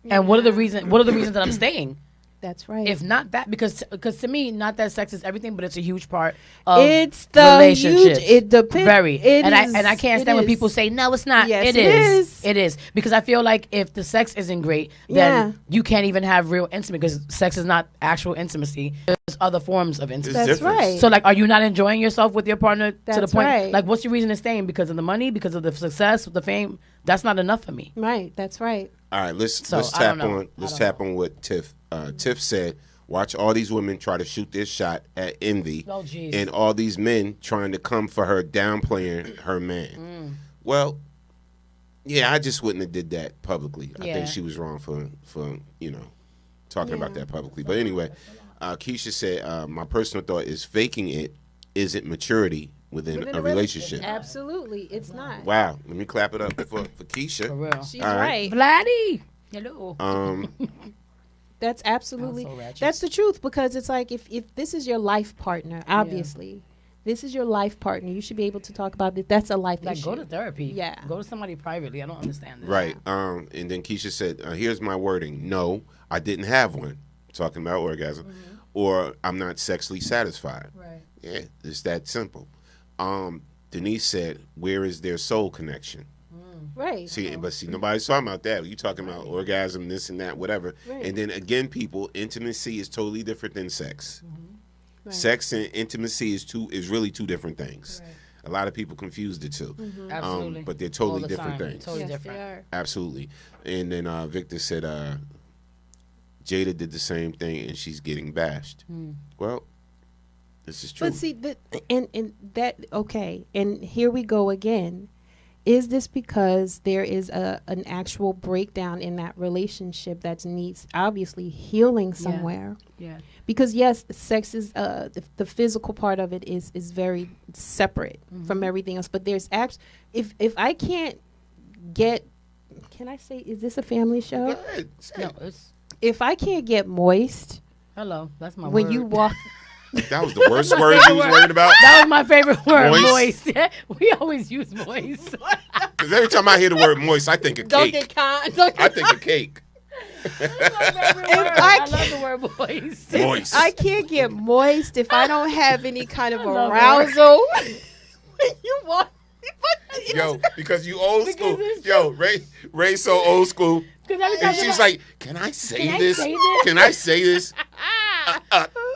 And what are the reasons that I'm staying? That's right. If not that, because to me, not that sex is everything, but it's a huge part of it's the relationships. It depends. Very. I can't stand when people say, no, it's not. Yes, it is. It is. Because I feel like if the sex isn't great, then you can't even have real intimacy because sex is not actual intimacy. There's other forms of intimacy. That's right. So, like, are you not enjoying yourself with your partner to the That's point? right. Like, what's your reason to staying? Because of the money? Because of the success? The fame? That's not enough for me. Right. That's right. All right, let's tap on what Tiff Tiff said. Watch all these women try to shoot their shot at Envy, and all these men trying to come for her, downplaying her man. Well, yeah, I just wouldn't have did that publicly. I think she was wrong for talking about that publicly. But anyway, Keisha said, my personal thought is faking it isn't maturity within a relationship. Absolutely, it's not. Wow, let me clap it up for Keisha. For real. She's right. Vladdy. Hello. That's absolutely, that's the truth, because it's like if this is your life partner, obviously, this is your life partner, you should be able to talk about it. That's a life issue. Go to therapy. Yeah. Go to somebody privately. I don't understand this. Right. And then Keisha said, here's my wording. No, I didn't have one. Talking about orgasm. Or I'm not sexually satisfied. Right. Yeah, it's that simple. Denise said, where is their soul connection? Right. See, nobody's talking about that. You talking about orgasm, this and that, whatever. Right. And then again, people, intimacy is totally different than sex. Right. Sex and intimacy is really two different things. Right. A lot of people confuse the two. Absolutely. But they're totally different things. Totally different. They are. Absolutely. And then Victor said, Jada did the same thing and she's getting bashed. Well, this is true. But see, and here we go again. Is this because there is an actual breakdown in that relationship that needs obviously healing somewhere? Yeah. Because yes, sex is the physical part of it is very separate from everything else. But there's if I can't get, can I say, is this a family show? No, it's. If I can't get moist, hello, that's my when word. you walk. That was the worst word you was worried about? That was my favorite word, Moist. moist. We always use moist. Because every time I hear the word moist, I think of Don't cake. get con. I think of cake. I love the word moist. Moist. I can't get moist if I don't have any kind of love arousal. When you walk. Yo, because you old school. Yo, Ray so old school. And she's like, can I say this? Can I say this?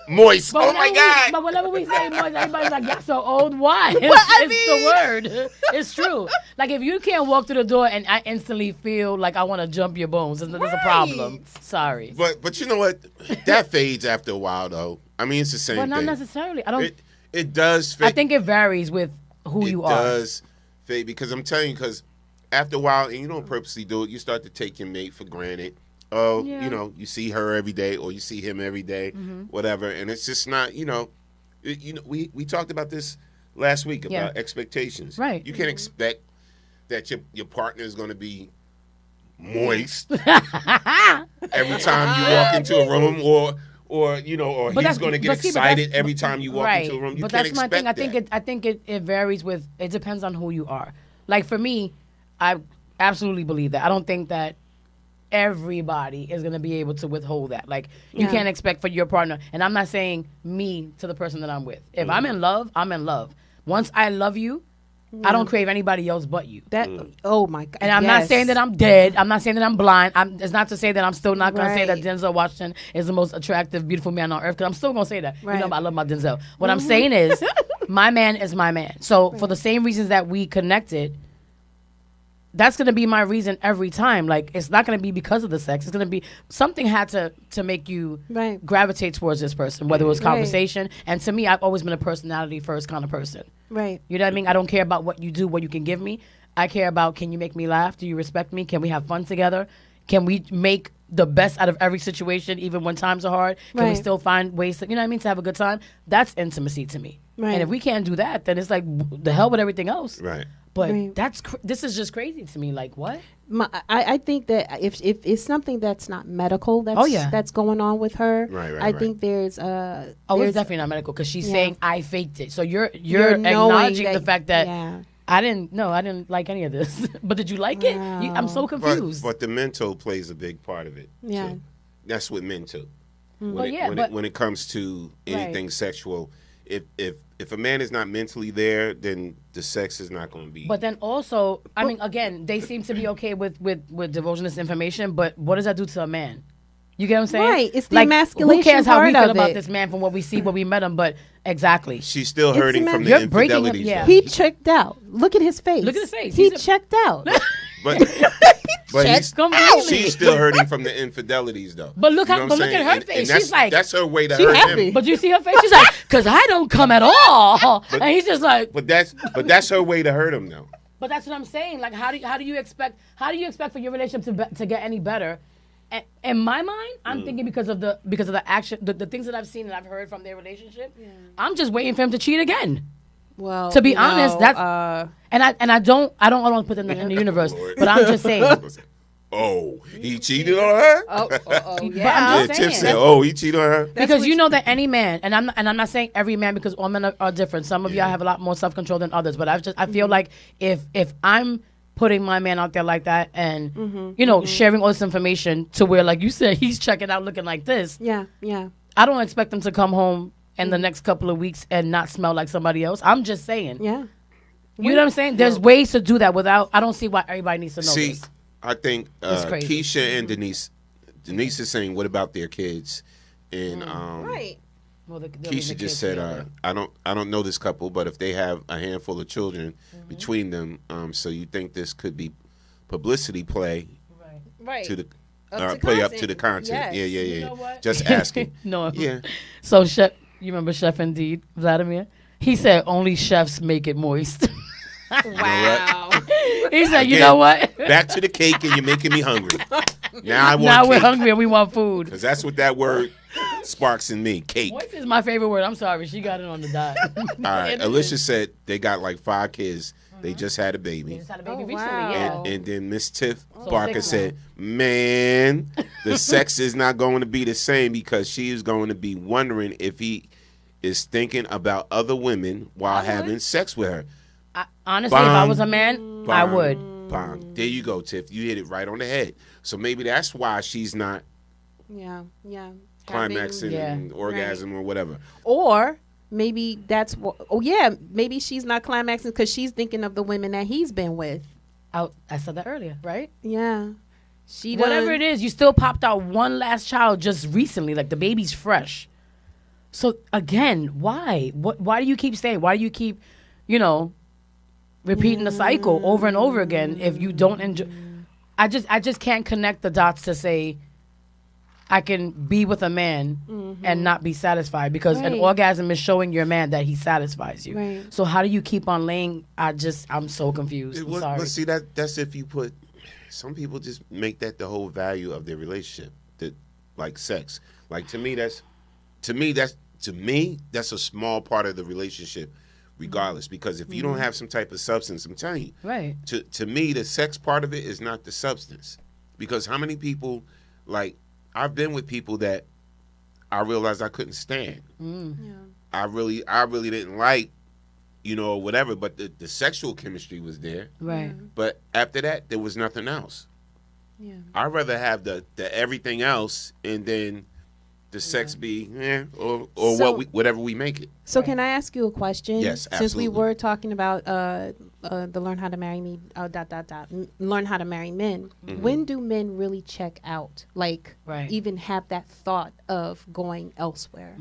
Moist. But oh my God. But whenever we say moist, everybody's like, "You're so old." Why? It's the word. It's true. Like if you can't walk through the door and I instantly feel like I want to jump your bones, there's a problem. Sorry. But you know what? That fades after a while, though. I mean, it's the same But thing. not necessarily. I don't. It does fade. I think it varies with who you are. It does fade because I'm telling you, because after a while, and you don't purposely do it, you start to take your mate for granted. Oh, you see her every day or you see him every day, whatever. And it's just not, we talked about this last week about expectations. Right. You can't expect that your partner is going to be moist every time you walk into a room or he's going to get excited every time you walk into a room. You can't expect that. I think it varies with, it depends on who you are. Like for me, absolutely believe that. I don't think that everybody is going to be able to withhold that. Like, you can't expect for your partner, and I'm not saying me to the person that I'm with. If I'm in love, I'm in love. Once I love you, I don't crave anybody else but you. Oh my God! And I'm not saying that I'm dead. I'm not saying that I'm blind. It's not to say that I'm still not going to say that Denzel Washington is the most attractive, beautiful man on earth. Because I'm still going to say that. You know, I love my Denzel. What I'm saying is, my man is my man. So for the same reasons that we connected, that's going to be my reason every time. Like, it's not going to be because of the sex. It's going to be something had to make you gravitate towards this person, whether it was conversation. And to me, I've always been a personality first kind of person. Right. You know what I mean? I don't care about what you do, what you can give me. I care about, can you make me laugh? Do you respect me? Can we have fun together? Can we make the best out of every situation, even when times are hard? Can we still find ways to, you know what I mean, to have a good time? That's intimacy to me. Right. And if we can't do that, then it's like, the hell with everything else. Right. But this is just crazy to me. Like, what? I think that if it's something that's not medical, that's going on with her. I think there's it's definitely not medical, because she's saying I faked it. So you're acknowledging the fact that I didn't like any of this. But did you like it? I'm so confused. But the mental plays a big part of it. Yeah, too. That's what men too. When it comes to anything sexual, if a man is not mentally there, then the sex is not going to be. But then also, I mean, again, they seem to be okay with divulging this information, but what does that do to a man? You get what I'm saying? Right. It's the emasculation. Who cares how we part feel of about it. this man from what we see when we met him? But exactly, she's still hurting from the infidelities. He checked out. Look at his face. Look at his face. He checked out. But she's still hurting from the infidelities, though. But look you know at her face. And she's like, that's her way to hurt him. But you see her face? She's like, because I don't come at all. And he's just like, but that's her way to hurt him, though. But that's what I'm saying. Like, how do you expect for your relationship to get any better? In my mind, I'm thinking because of the action, the things that I've seen and I've heard from their relationship. I'm just waiting for him to cheat again. Well, to be honest, that's and I don't want to put them in the universe, but I'm just saying. Oh, he cheated on her. Yeah. But I'm just saying. Tiff said, he cheated on her. Because you know that any man, and I'm not saying every man, because all men are different. Some of y'all have a lot more self-control than others. But I feel like if I'm putting my man out there like that and sharing all this information to where, like you said, he's checking out looking like this. Yeah. I don't expect him to come home in the next couple of weeks and not smell like somebody else. I'm just saying. Yeah. You know what I'm saying? There's ways to do that without. I don't see why everybody needs to know this. I think Keisha and Denise is saying, what about their kids? And right. Well, Keisha just said, I don't know this couple, but if they have a handful of children between them, so you think this could be publicity play to the play up to the content? Yes. Yeah. You know what? Just asking. No. Yeah. So Chef, you remember Chef Indeed, Vladimir? He said only chefs make it moist. Wow. He said, you know what? Back to the cake, and you're making me hungry. Now we're hungry and we want food. Because that's what that word sparks in me. Cake. Moist is my favorite word. I'm sorry. She got it on the dot. All right. Alicia said they got like 5 kids. They just had a baby. They just had a baby recently, yeah. And then Miss Tiff Barker said, man, the sex is not going to be the same because she is going to be wondering if he is thinking about other women while having sex with her. Honestly, if I was a man, I would. Bang. There you go, Tiff. You hit it right on the head. So maybe that's why she's not climaxing and orgasm or whatever. Or maybe that's what. Maybe she's not climaxing because she's thinking of the women that he's been with. I said that earlier, right? Yeah. Whatever it is, you still popped out one last child just recently, like the baby's fresh. So again, why? Why do you keep staying? Why do you keep, repeating the cycle over and over again if you don't enjoy? I just can't connect the dots to say I can be with a man and not be satisfied because an orgasm is showing your man that he satisfies you. Right. So how do you keep on laying? I'm so confused. I'm sorry. But see, that's if you put. Some people just make that the whole value of their relationship, like sex. Like to me, that's a small part of the relationship, regardless. Because if you don't have some type of substance, I'm telling you, right? To me, the sex part of it is not the substance. Because how many people, like, I've been with people that I realized I couldn't stand. I really didn't like you know, whatever. But the sexual chemistry was there. Right. But after that, there was nothing else. Yeah. I'd rather have the everything else and then the sex be or So- whatever we make it. So can I ask you a question? Yes, Since we absolutely. were talking about the Learn How to Marry Me, Learn How to Marry Men, Mhm. when do men really check out? Like, Right. even have that thought of going elsewhere?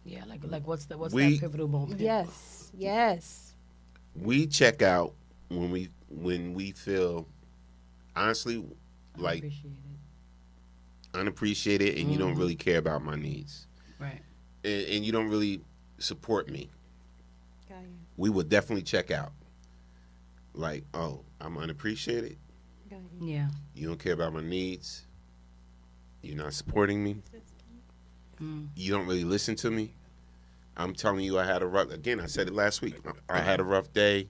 Yeah, like what's that pivotal moment? Yes. We check out when we feel honestly like unappreciated and you don't Mhm. really care about my needs. Right. And you don't really support me. Got you. We would definitely check out. Like, oh, I'm unappreciated. Got you. Yeah. You don't care about my needs. You're not supporting me. You don't really listen to me. I'm telling you, I had a rough. Again, I said it last week. I had a rough day.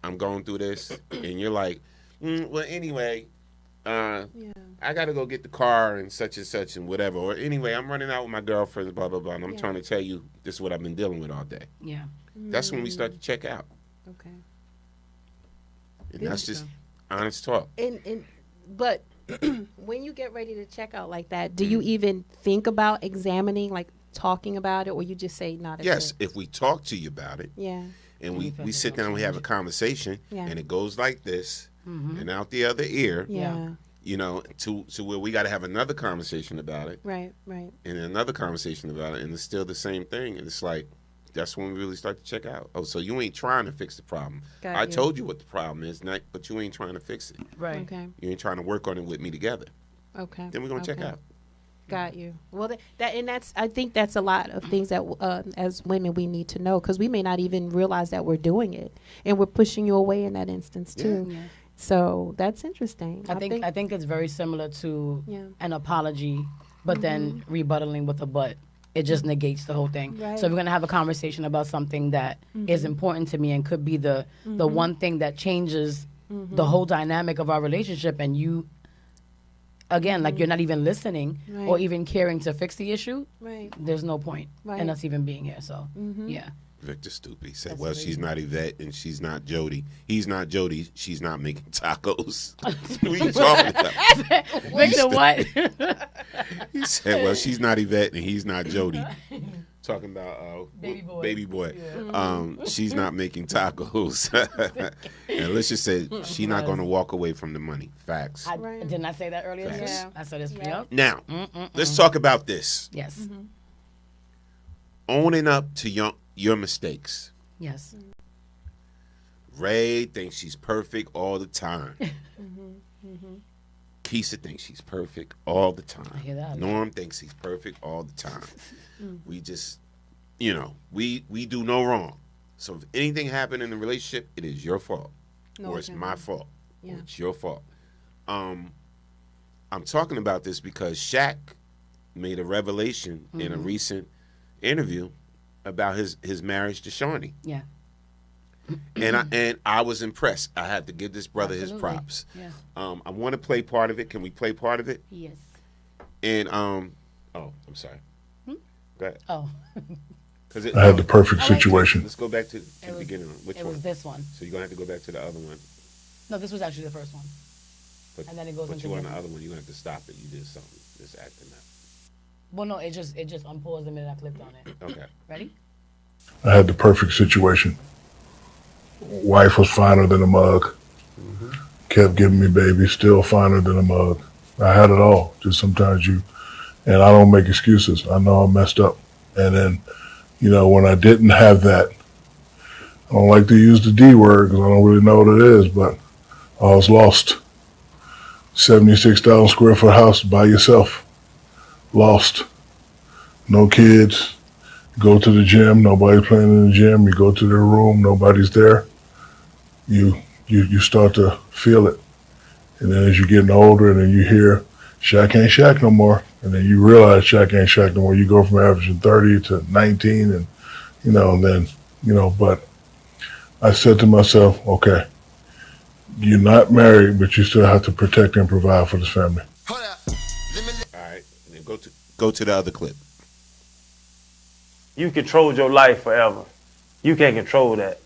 I'm going through this, and you're like, well, anyway, I got to go get the car and such and whatever. Or anyway, I'm running out with my girlfriend, blah blah blah, and I'm trying to tell you this is what I've been dealing with all day. Yeah. That's when we start to check out, Okay. and that's just honest talk. But when you get ready to check out like that, do you even think about examining, like talking about it, or you just say not? Yes, if we talk to you about it, Yeah. and we sit down, we have a conversation, Yeah. and it goes like this, Mhm. and out the other ear, Yeah. you know, to where we got to have another conversation about it, Right. and another conversation about it, and it's still the same thing, and it's like that's when we really start to check out. Oh, so you ain't trying to fix the problem. Got I you. told you what the problem is, but you ain't trying to fix it. Right. Okay. You ain't trying to work on it with me together. Okay. Then we're gonna check Okay. out. Got you. Well, I think that's a lot of things that as women we need to know, because we may not even realize that we're doing it, and we're pushing you away in that instance too. Yeah. So that's interesting. I think it's very similar to Yeah. an apology, but then rebuttaling with a but. It just negates the whole thing. Right. So if we're gonna have a conversation about something that is important to me and could be the one thing that changes the whole dynamic of our relationship, and you, again, like you're not even listening or Right. even caring to fix the issue. Right. There's no point Right. in us even being here. So yeah. Victor Stupy said, That's well, amazing. she's not Yvette and she's not Jody. He's not Jody. She's not making tacos. What are you talking about? Victor, what? He said, well, she's not Yvette and he's not Jody. Talking about baby boy. She's not making tacos. And Alicia said she's not going to walk away from the money. Facts. Didn't I say that earlier? Facts. Yeah. I said this. Yep. Now, let's talk about this. Yes. Owning up to your mistakes. Yes. Ray thinks she's perfect all the time. Keisha thinks she's perfect all the time. I hear that. Norm thinks he's perfect all the time. We just, we do no wrong. So if anything happened in the relationship, it is your fault. No, Or it's okay. my fault. Yeah. Or it's your fault. I'm talking about this because Shaq made a revelation in a recent interview about his marriage to Shawnee. Yeah. And I was impressed. I had to give this brother his Absolutely. props. Yeah. I want to play part of it. Can we play part of it? Yes. And oh, I'm sorry. Go ahead. Oh. 'Cause I had the perfect situation. Let's go back to the was- beginning. Which it one? was this one. So you're gonna have to go back to the other one. No, this was actually the first one. But, And then it goes but into you on the- the other one, you're gonna have to stop it. You did something. Just acting up. Well, no, it just unpaused the minute I clicked on it. Okay. Ready? I had the perfect situation. Wife was finer than a mug. Kept giving me babies, still finer than a mug. I had it all. Just sometimes and I don't make excuses. I know I messed up. And then, when I didn't have that, I don't like to use the D word because I don't really know what it is, but I was lost. 76,000 square foot house by yourself. Lost. No kids. Go to the gym, nobody's playing in the gym. You go to their room, nobody's there. You start to feel it. And then as you're getting older and then you hear, Shaq ain't Shaq no more. And then you realize Shaq ain't Shaq no more. You go from averaging 30 to 19 and, and then, but I said to myself, okay, you're not married, but you still have to protect and provide for this family. All right. Then go to the other clip. you controlled your life forever. You can't control that.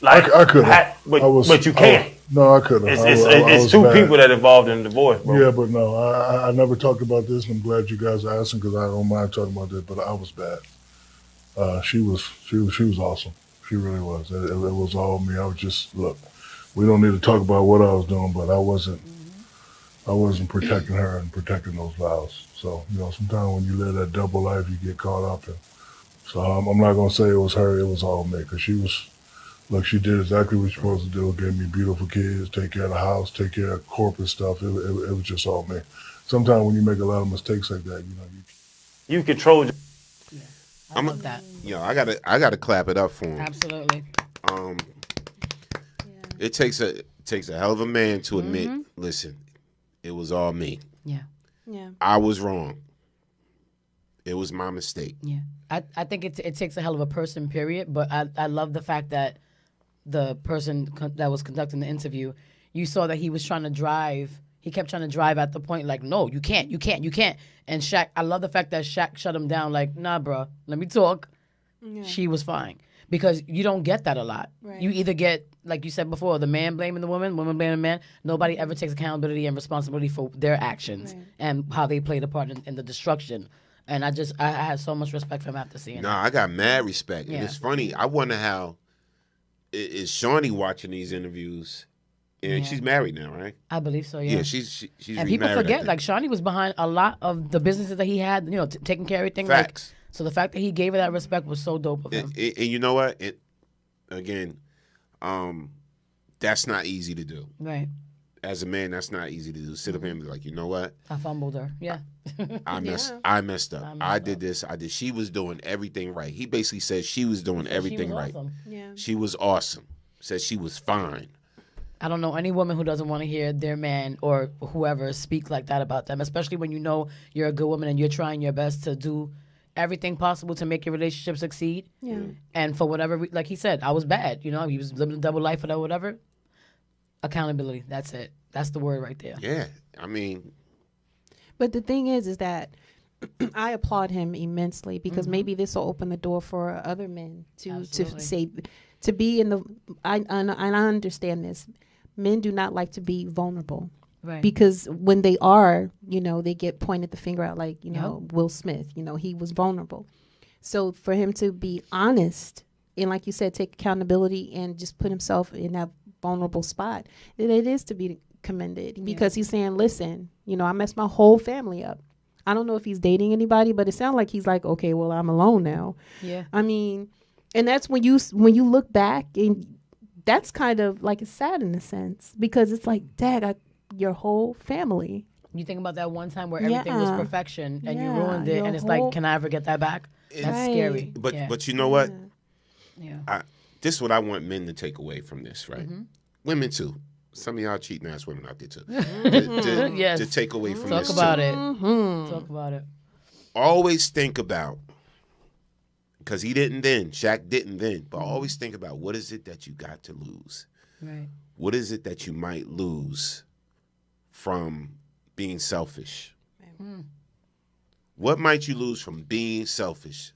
Like I could have. But you can't. No, I couldn't. It's two people that involved in the divorce, bro. Yeah, but no, I never talked about this, and I'm glad you guys are asking because I don't mind talking about this. But I was bad. She was awesome. She really was. It was all me. I was just look. We don't need to talk about what I was doing, but I wasn't protecting her and protecting those vows. So sometimes when you live that double life, you get caught up in. So I'm not gonna say it was her. It was all me because she was. Look, she did exactly what you're supposed to do. Gave me beautiful kids, take care of the house, take care of corporate stuff. It was just all me. Sometimes when you make a lot of mistakes like that, you control. I love that. I gotta clap it up for him. Absolutely. It takes a hell of a man to admit. Listen, it was all me. Yeah. Yeah. I was wrong. It was my mistake. Yeah. I think it takes a hell of a person, period. But I love the fact that the person that was conducting the interview, you saw that he was trying to drive. He kept trying to drive at the point like, no, you can't. And Shaq, I love the fact that Shaq shut him down like, nah, bro, let me talk. Yeah. She was fine. Because you don't get that a lot. Right. You either get, like you said before, the man blaming the woman blaming the man. Nobody ever takes accountability and responsibility for their actions and how they played a part in the destruction. And I had so much respect for him after seeing that. I got mad respect. Yeah. And it's funny. I wonder how is Shawnee watching these interviews. And she's married now, right? I believe so, yeah. Yeah, she's and people remarried, forget, like, Shawnee was behind a lot of the businesses that he had, taking care of everything. Facts. Like, so the fact that he gave her that respect was so dope of him. And you know what? That's not easy to do. Right. As a man, that's not easy to do. Sit up here and be like, you know what? I fumbled her. Yeah. I messed up. I did this. I did. She was doing everything right. He basically said she was doing everything right. Awesome. Yeah. She was awesome. Said she was fine. I don't know any woman who doesn't want to hear their man or whoever speak like that about them, especially when you know you're a good woman and you're trying your best to do everything possible to make your relationship succeed. Yeah. And for whatever, like he said, I was bad. He was living a double life or whatever. Accountability. That's it. That's the word right there. Yeah. I mean. But the thing is that I applaud him immensely because maybe this will open the door for other men to say, to be in the. I understand this. Men do not like to be vulnerable. Right. Because when they are, they get pointed the finger out like, Will Smith, he was vulnerable. So for him to be honest and, like you said, take accountability and just put himself in that vulnerable spot, it is to be commended because he's saying, listen, I messed my whole family up. I don't know if he's dating anybody, but it sounds like he's like, okay, well, I'm alone now. Yeah. I mean, and that's when you look back and that's kind of like it's sad in a sense because it's like, Dad, your whole family. You think about that one time where everything was perfection and you ruined it, and it's like, can I ever get that back? That's scary. But you know what? Yeah. This is what I want men to take away from this, right? Women too. Some of y'all cheating ass women out there too. Yes. To take away from Talk this about too. it. Mm-hmm. Talk about it. Always think about, because he didn't then, Shaq didn't then, but always think about what is it that you got to lose? Right. What is it that you might lose from being selfish? What might you lose from being selfish?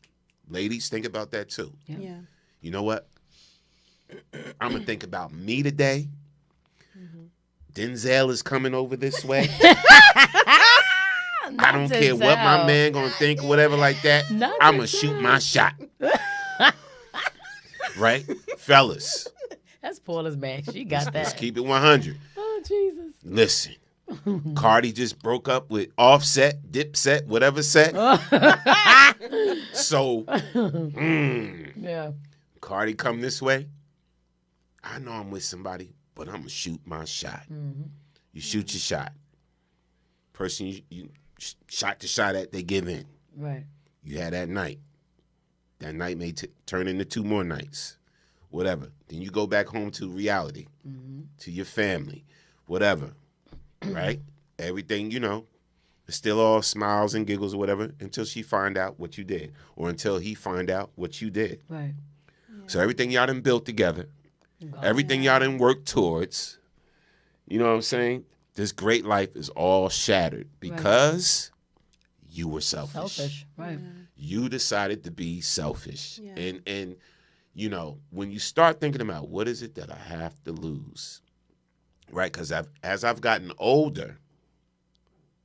Ladies, think about that too. Yeah. You know what? I'm going to think about me today. Denzel is coming over this way. I don't care what my man going to think or whatever like that. I'm going to shoot my shot. Right? Fellas. That's Paula's man. She got that. Let's keep it 100. Oh, Jesus. Listen. Cardi just broke up with Offset, Dipset, whatever set. So, yeah. Cardi come this way. I know I'm with somebody, but I'm going to shoot my shot. You shoot your shot. Person you shot the shot at, they give in. Right. You had that night. That night may turn into 2 more nights. Whatever. Then you go back home to reality, to your family, whatever. Right? Everything, it's still all smiles and giggles or whatever until she find out what you did or until he find out what you did. Right. So everything y'all done built together, everything y'all done worked towards, you know what I'm saying? This great life is all shattered because you were selfish. Right. You decided to be selfish. And you know, when you start thinking about what is it that I have to lose, right? Because as I've gotten older,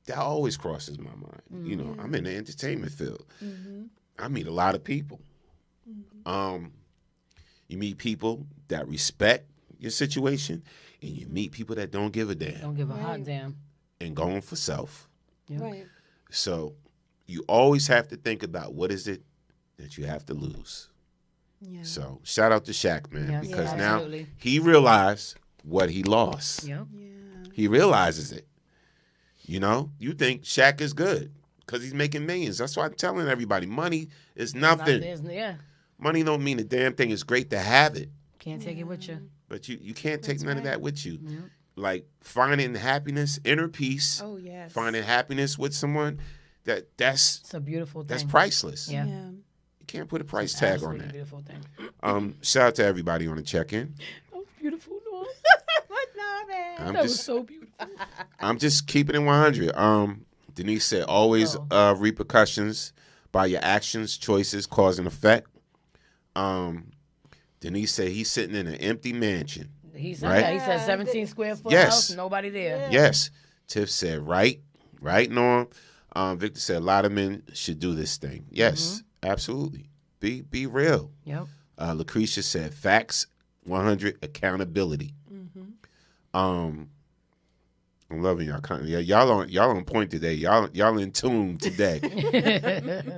that always crosses my mind. You know, I'm in the entertainment field. I meet a lot of people. You meet people that respect your situation, and you meet people that don't give a damn. Don't give a hot damn. And going for self. Yep. Right. So you always have to think about what is it that you have to lose. Yeah. So shout out to Shaq, man, Yes, because absolutely. now he realized what he lost. Yep. He realizes it. You know, you think Shaq is good because he's making millions. That's why I'm telling everybody, money is nothing. Yeah. Money don't mean a damn thing. It's great to have it, Can't take it with you. but you can't take none of that with you. Yep. Like finding happiness, inner peace, Oh yes. finding happiness with someone, that's It's a beautiful thing. that's priceless. Yeah. You can't put a price tag on Absolutely that. beautiful thing. Shout out to everybody on the check-in. Beautiful, no. I'm That was just so beautiful. I'm just keeping it 100. Denise said always repercussions by your actions, choices, cause and effect. Denise said he's sitting in an empty mansion. He said right? that. He said 17 square foot Yes. house, nobody there. Yes. Tiff said right, Norm. Victor said a lot of men should do this thing. Yes, absolutely. Be real. Yep. Lucretia said facts, 100 accountability. I'm loving y'all. Yeah, y'all on point today. Y'all in tune today.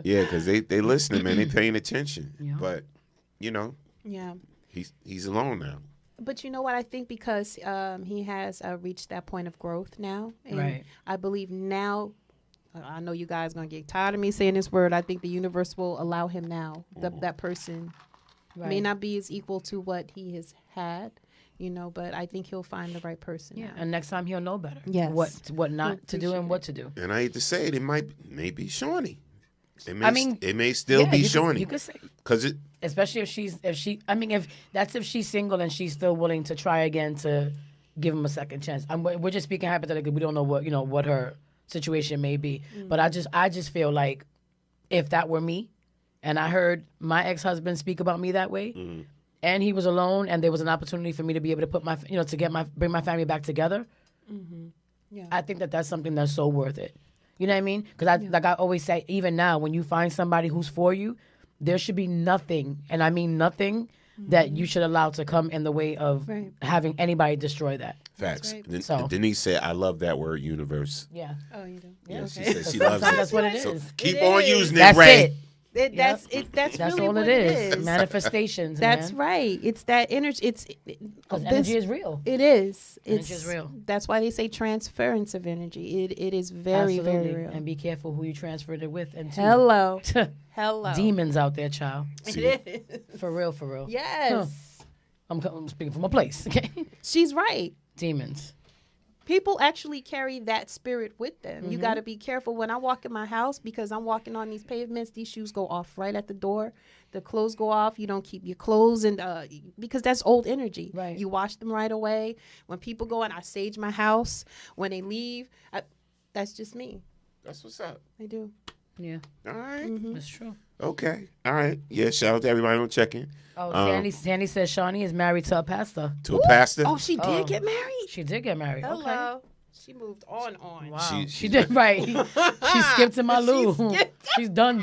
Yeah, because they listening, man. They paying attention. Yeah. But you know, Yeah. he's alone now. But you know what? I think because he has reached that point of growth now. And Right. I believe now, I know you guys going to get tired of me saying this word. I think the universe will allow him now. That person may Right. not be as equal to what he has had, you know, but I think he'll find the right person. Yeah. now. And next time he'll know better. Yes. What not to do appreciate and what to do. And I hate to say it, may be Shawnee. It may, I mean, it may still yeah, be you could- Shawnee. you could say- Because it. Especially if she's single and she's still willing to try again to give him a second chance. We're just speaking hypothetically. We don't know what her situation may be. But I just feel like if that were me, and I heard my ex-husband speak about me that way, and he was alone, and there was an opportunity for me to be able to put bring my family back together. Yeah. I think that's something that's so worth it. You know what I mean? Because like I always say, even now, when you find somebody who's for you, there should be nothing, and I mean nothing, that you should allow to come in the way of having anybody destroy that. Facts. right. So- Denise said, "I love that word, universe." Yeah. Oh, you do? Yeah, she okay. said she loves it. That's what it So is. keep It on is. using it, That's Ray. it. That's That's really all what it is. Manifestations. That's man. right. It's that energy. Because energy is real. It is. Energy is real. That's why they say transference of energy. It is very, Absolutely. very real. And be careful who you transferred it with. And to. Hello. Hello. Demons out there, child. It is. For real, for real. Yes. I'm speaking from a place. Okay. She's right. Demons. People actually carry that spirit with them. You got to be careful. When I walk in my house, because I'm walking on these pavements, these shoes go off right at the door. The clothes go off. You don't keep your clothes, and because that's old energy. Right. You wash them right away. When people go in, I sage my house. When they leave, that's just me. That's what's up. I do. Yeah. All right. That's true. Okay. All right. Yeah. Shout out to everybody on check-in. Oh, Sandy says Shawnee is married to a pastor. To a pastor. Oh, she did get married? She did get married. Hello. Okay. She moved on. Wow. She did right. She skipped to my Lou. She's done.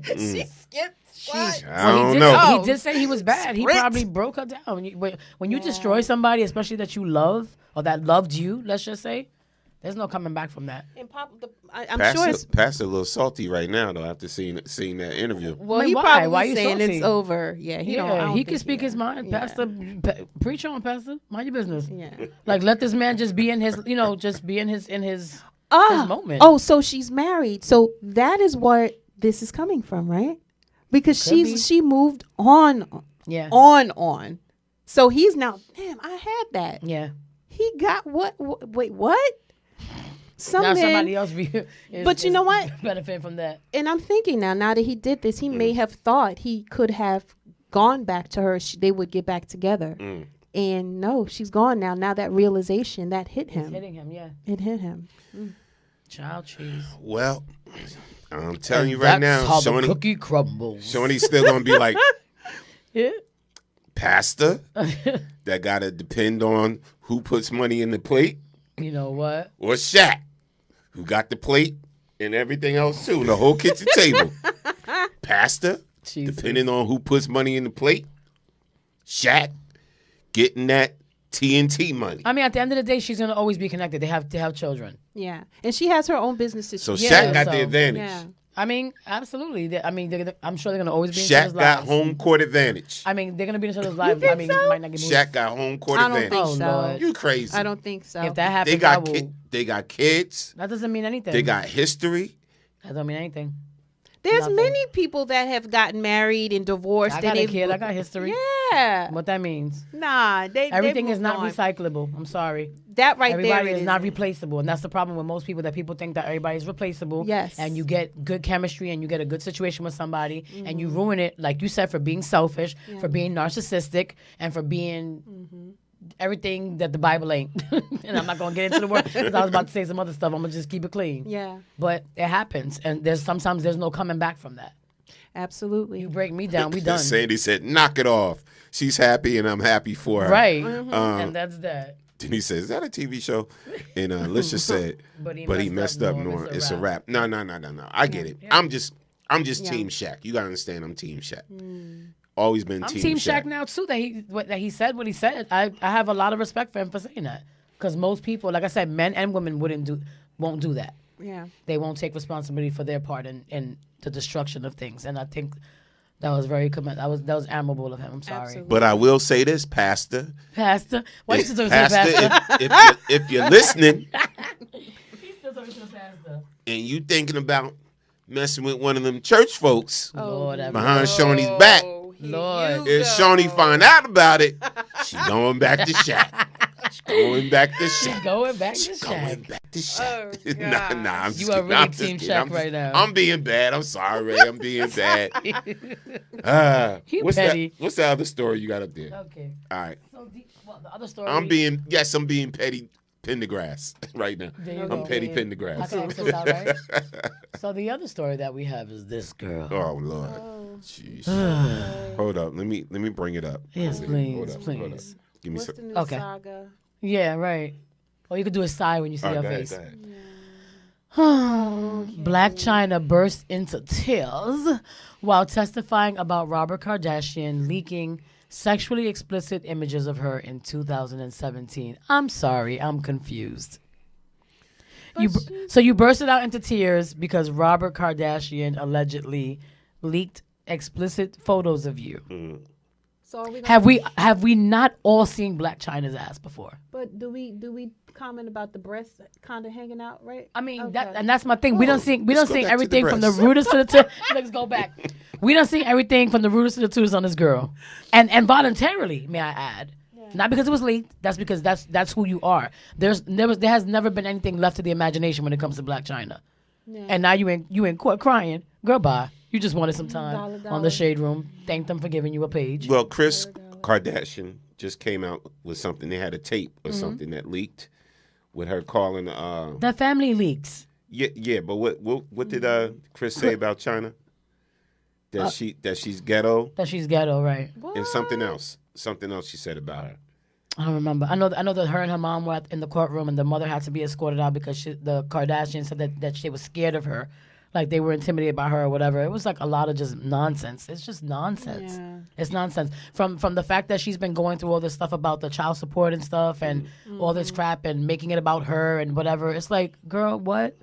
She skipped. What? I don't know. He did say he was bad. He Sprint. probably broke her down. When you destroy somebody, especially that you love or that loved you, let's just say, there's no coming back from that. And I'm sure it's. Pastor a little salty right now though after seeing that interview. Well, I mean, he why? probably Why you saying salty? it's over. Yeah, he don't. I don't he think can speak his mind. Pastor, preach on, Pastor. Mind your business. Yeah. Like let this man just be in his, just be in his his moment. Oh, so she's married. So that is what this is coming from, right? Because she moved on. Yeah. On. So he's now. Damn, I had that. Yeah. He got what? Wait, what? Now somebody else but you know what? Benefit from that. And I'm thinking now that he did this, he may have thought he could have gone back to her. They would get back together. And no, she's gone now. Now that realization, that hit him. It's hitting him, yeah. It hit him. Child cheese. Well, I'm telling you That's right now, how the Shawnee, cookie crumbles. Shawnee's still gonna be like Yeah. Pastor. That gotta depend on who puts money in the plate, You know what? or Shaq, who got the plate and everything else too, and the whole kitchen table. Pastor, depending on who puts money in the plate. Shaq, getting that TNT money. I mean, at the end of the day, she's gonna always be connected. They have children. Yeah, and she has her own businesses. So too. Shaq got the advantage. Yeah. I mean, absolutely. I'm sure they're gonna always be in each Shaq other's got lives. home court advantage. I mean, they're gonna be in each other's lives. I mean, might not get moved. Shaq got home court I don't advantage. think so. Lord. You crazy. I don't think so. If that happens, They got I will, they got kids. that doesn't mean anything. They got history. That don't mean anything. There's Nothing. many people that have gotten married and divorced. I got and a they've- kid. I got history. Yeah. What that means? Nah, Everything they is not moved on. recyclable. I'm sorry. That right Everybody there is not replaceable, and that's the problem with most people. That people think that everybody's replaceable. Yes. And you get good chemistry, and you get a good situation with somebody, and you ruin it, like you said, for being selfish, for being narcissistic, and for being everything that the Bible ain't. And I'm not gonna get into the word because I was about to say some other stuff. I'm gonna just keep it clean. Yeah. But it happens, and sometimes there's no coming back from that. Absolutely. You break me down, we done. Sandy said, "Knock it off." She's happy, and I'm happy for her. Right. And that's that. Denise says, "Is that a TV show?" And Alicia said, But he "But he messed messed up, up, Norm. Norm. It's It's a a rap." No. I get it. I'm just Team Shaq. You gotta understand, I'm Team Shaq. Always been I'm Team Team Shaq. Shaq now too. That he said what he said. I have a lot of respect for him for saying that, because most people, like I said, men and women won't do that. Yeah. They won't take responsibility for their part in the destruction of things, and I think that was very that was admirable of him. I'm sorry, Absolutely. But I will say this, Pastor. Pastor. Why you still say Pastor, Pastor? if you're listening He still talking to Pastor. and you thinking about messing with one of them church folks Lord, have behind Shawnee's back, Lord. if Shawnee find out about it, she going back to Shaq. She going back to Shaq. Going back to She Shaq. going back to Shaq. Oh, nah, I'm just You are kidding. really I'm just Team kidding. Shaq I'm just- right now. I'm being bad. I'm sorry. I'm being bad. You What's petty. What's the other story you got up there? Okay. All right. So the other story. I'm being petty Pendergrass right now. There you I'm go. petty I Pendergrass. can act this out, right? So the other story that we have is this girl. Oh Lord. Jeez. Hold up. Let me bring it up. Yes, Hold it. Hold please, up, hold up. please. Give me What's some. the new Okay. saga? Yeah, right. Or you could do a sigh when you see All right, her go ahead, face. go ahead. Black China burst into tears while testifying about Robert Kardashian leaking sexually explicit images of her in 2017. I'm sorry, I'm confused. So you bursted out into tears because Robert Kardashian allegedly leaked explicit photos of you. So are we gonna, Have we not all seen Black China's ass before? But do we comment about the breasts kind of hanging out, right? I mean, Okay. that's my thing. We don't see let's go back to the everything from the breasts. rooters to the tip. Let's go back. We don't see everything from the rooters to the tutors on this girl, and voluntarily, may I add. Not because it was leaked. That's because that's who you are. There has never been anything left to the imagination when it comes to Black China. Yeah. And now you in court crying. Girl, bye. You just wanted some time Dollar. on the Shade Room. Thank them for giving you a page. Well, Kris Kardashian just came out with something. They had a tape or something that leaked with her calling. The family leaks. Yeah. But what did Kris say about China? That she's ghetto That she's ghetto, right? and something else. Something else she said about her. I don't remember. I know that her and her mom were in the courtroom, and the mother had to be escorted out because the Kardashians said that she was scared of her, like they were intimidated by her or whatever. It was like a lot of just nonsense. It's just nonsense. Yeah. It's nonsense. From the fact that she's been going through all this stuff about the child support and stuff and all this crap and making it about her and whatever. It's like, girl, what?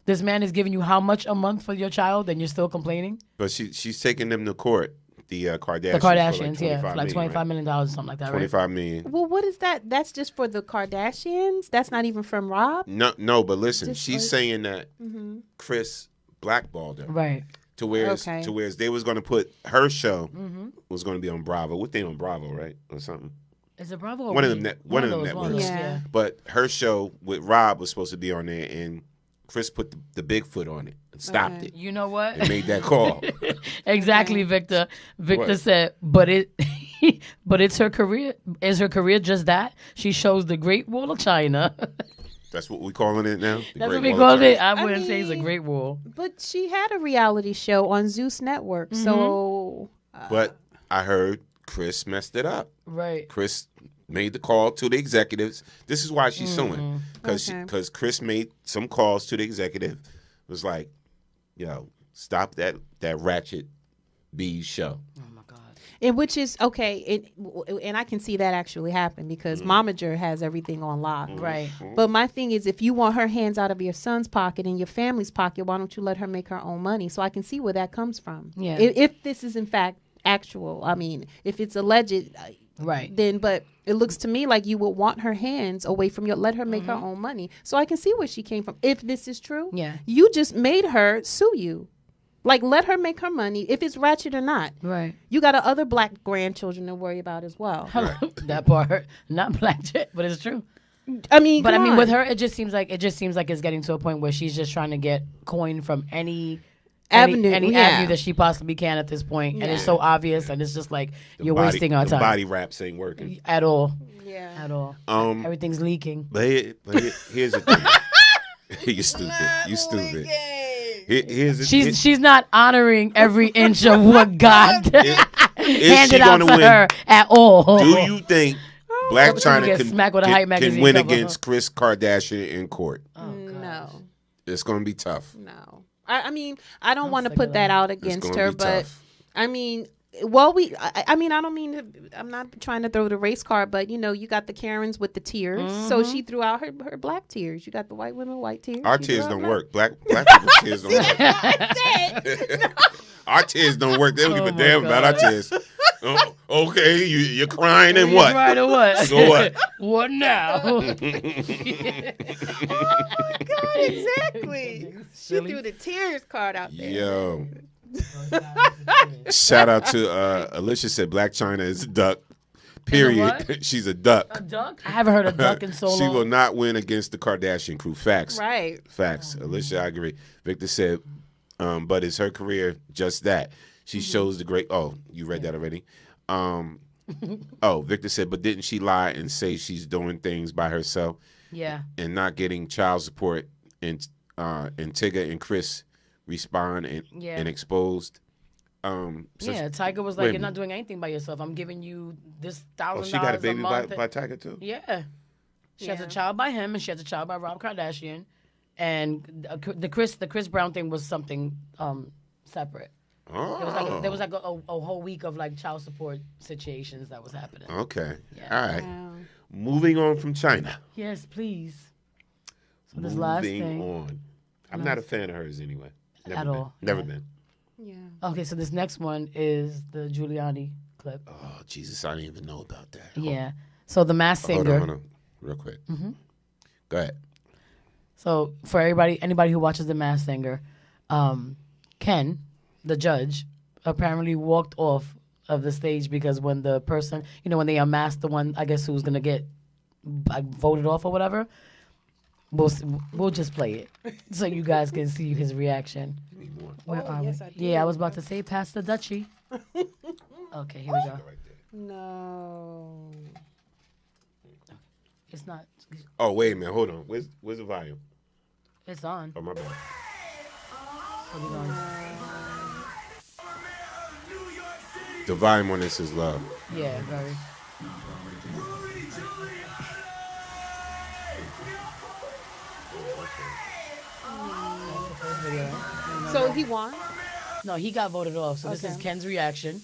This man is giving you how much a month for your child, and you're still complaining? But she's taking them to court. The Kardashians. The Kardashians, for like $25 $25 million or something like that, right? $25 million. Well, what is that? That's just for the Kardashians. That's not even from Rob. No, but listen, Just she's like- saying that Kris blackballed her. Right. To whereas they was going to put her show Mm-hmm. was going to be on Bravo. What they on Bravo, right, or something? Is it Bravo? Or One of them. We? One of them those, networks. yeah. But her show with Rob was supposed to be on there, and Kris put the big foot on it and stopped it. You know what? And made that call. Exactly, Victor. Victor What? said, but it's her career. Is her career just that? She shows the Great Wall of China. That's what we calling it now. That's what we call it. I wouldn't say it's a great wall. But she had a reality show on Zeus Network, so. But I heard Chris messed it up. Right. Chris made the call to the executives. This is why she's suing, because Chris made some calls to the executive. Was like, yo, stop that ratchet B show. And which is okay, and I can see that actually happen because Momager has everything on lock. Right. But my thing is, if you want her hands out of your son's pocket and your family's pocket, why don't you let her make her own money? So I can see where that comes from. Yeah. If this is in fact actual, I mean, if it's alleged, right? Then, but it looks to me like you would want her hands away from let her make her own money. So I can see where she came from. If this is true, you just made her sue you. Like, let her make her money, if it's ratchet or not. Right. You got other black grandchildren to worry about as well. That part, not black shit, but it's true. I mean, but I mean, on. with her, it just seems like it's getting to a point where she's just trying to get coin from any avenue that she possibly can at this point, and it's so obvious, and it's just like you're wasting our time. Body raps ain't working at all. Yeah, at all. Everything's leaking. But here's the thing. You stupid. You stupid. She's not honoring every inch of what God handed out to win? her at all. Do you think Black China can win cover. against Kris Kardashian in court? No. It's going to be tough. No. I mean, I don't want to put that out against her, but tough. I mean, well, I mean, I don't mean to, I'm not trying to throw the race card, but you got the Karens with the tears. So she threw out her black tears. You got the white women white tears. Our tears don't work. Black people's tears don't work. Our tears don't work. They don't give a damn about our tears. Okay, you're crying and what? Crying and what? So what? What now? Oh my God, exactly. She threw the tears card out there. Yo. Shout out to Alicia said Black China is a duck. Period. She's a duck. A duck? I haven't heard a duck in so long. She will not win against the Kardashian crew. Facts. Right. Facts. Alicia, I agree. Victor said, but is her career just that? She shows the great. Oh, you read that already. Victor said, but didn't she lie and say she's doing things by herself? Yeah. And not getting child support, and Tigger and Chris respond and exposed. Tiger was like, "You're not doing anything by yourself. I'm giving you this $1,000 she got a baby month." by Tiger too. Yeah, she has a child by him, and she has a child by Rob Kardashian, and the Chris Brown thing was something separate. Oh. There was like a whole week of like child support situations that was happening. Okay. Yeah. All right. Moving on from China. Yes, please. So this last thing. On. I'm not a fan of hers anyway. At all. Never been. Yeah. Okay, so this next one is the Giuliani clip. Oh, Jesus, I didn't even know about that. Yeah. So the Masked Singer. Hold on. Real quick. Mm-hmm. Go ahead. So for anybody who watches the Masked Singer, Ken, the judge, apparently walked off of the stage because when the person, when they unmasked the one, I guess, who's going to get voted off or whatever, we'll just play it so you guys can see his reaction. Where are we? I was about to say pass the Dutchie. Okay, here we go. No. It's not. Oh, wait a minute. Hold on. Where's the volume? It's on. Oh, my bad. The volume on this is low. Yeah, very. So he won? No, he got voted off. So this is Ken's reaction.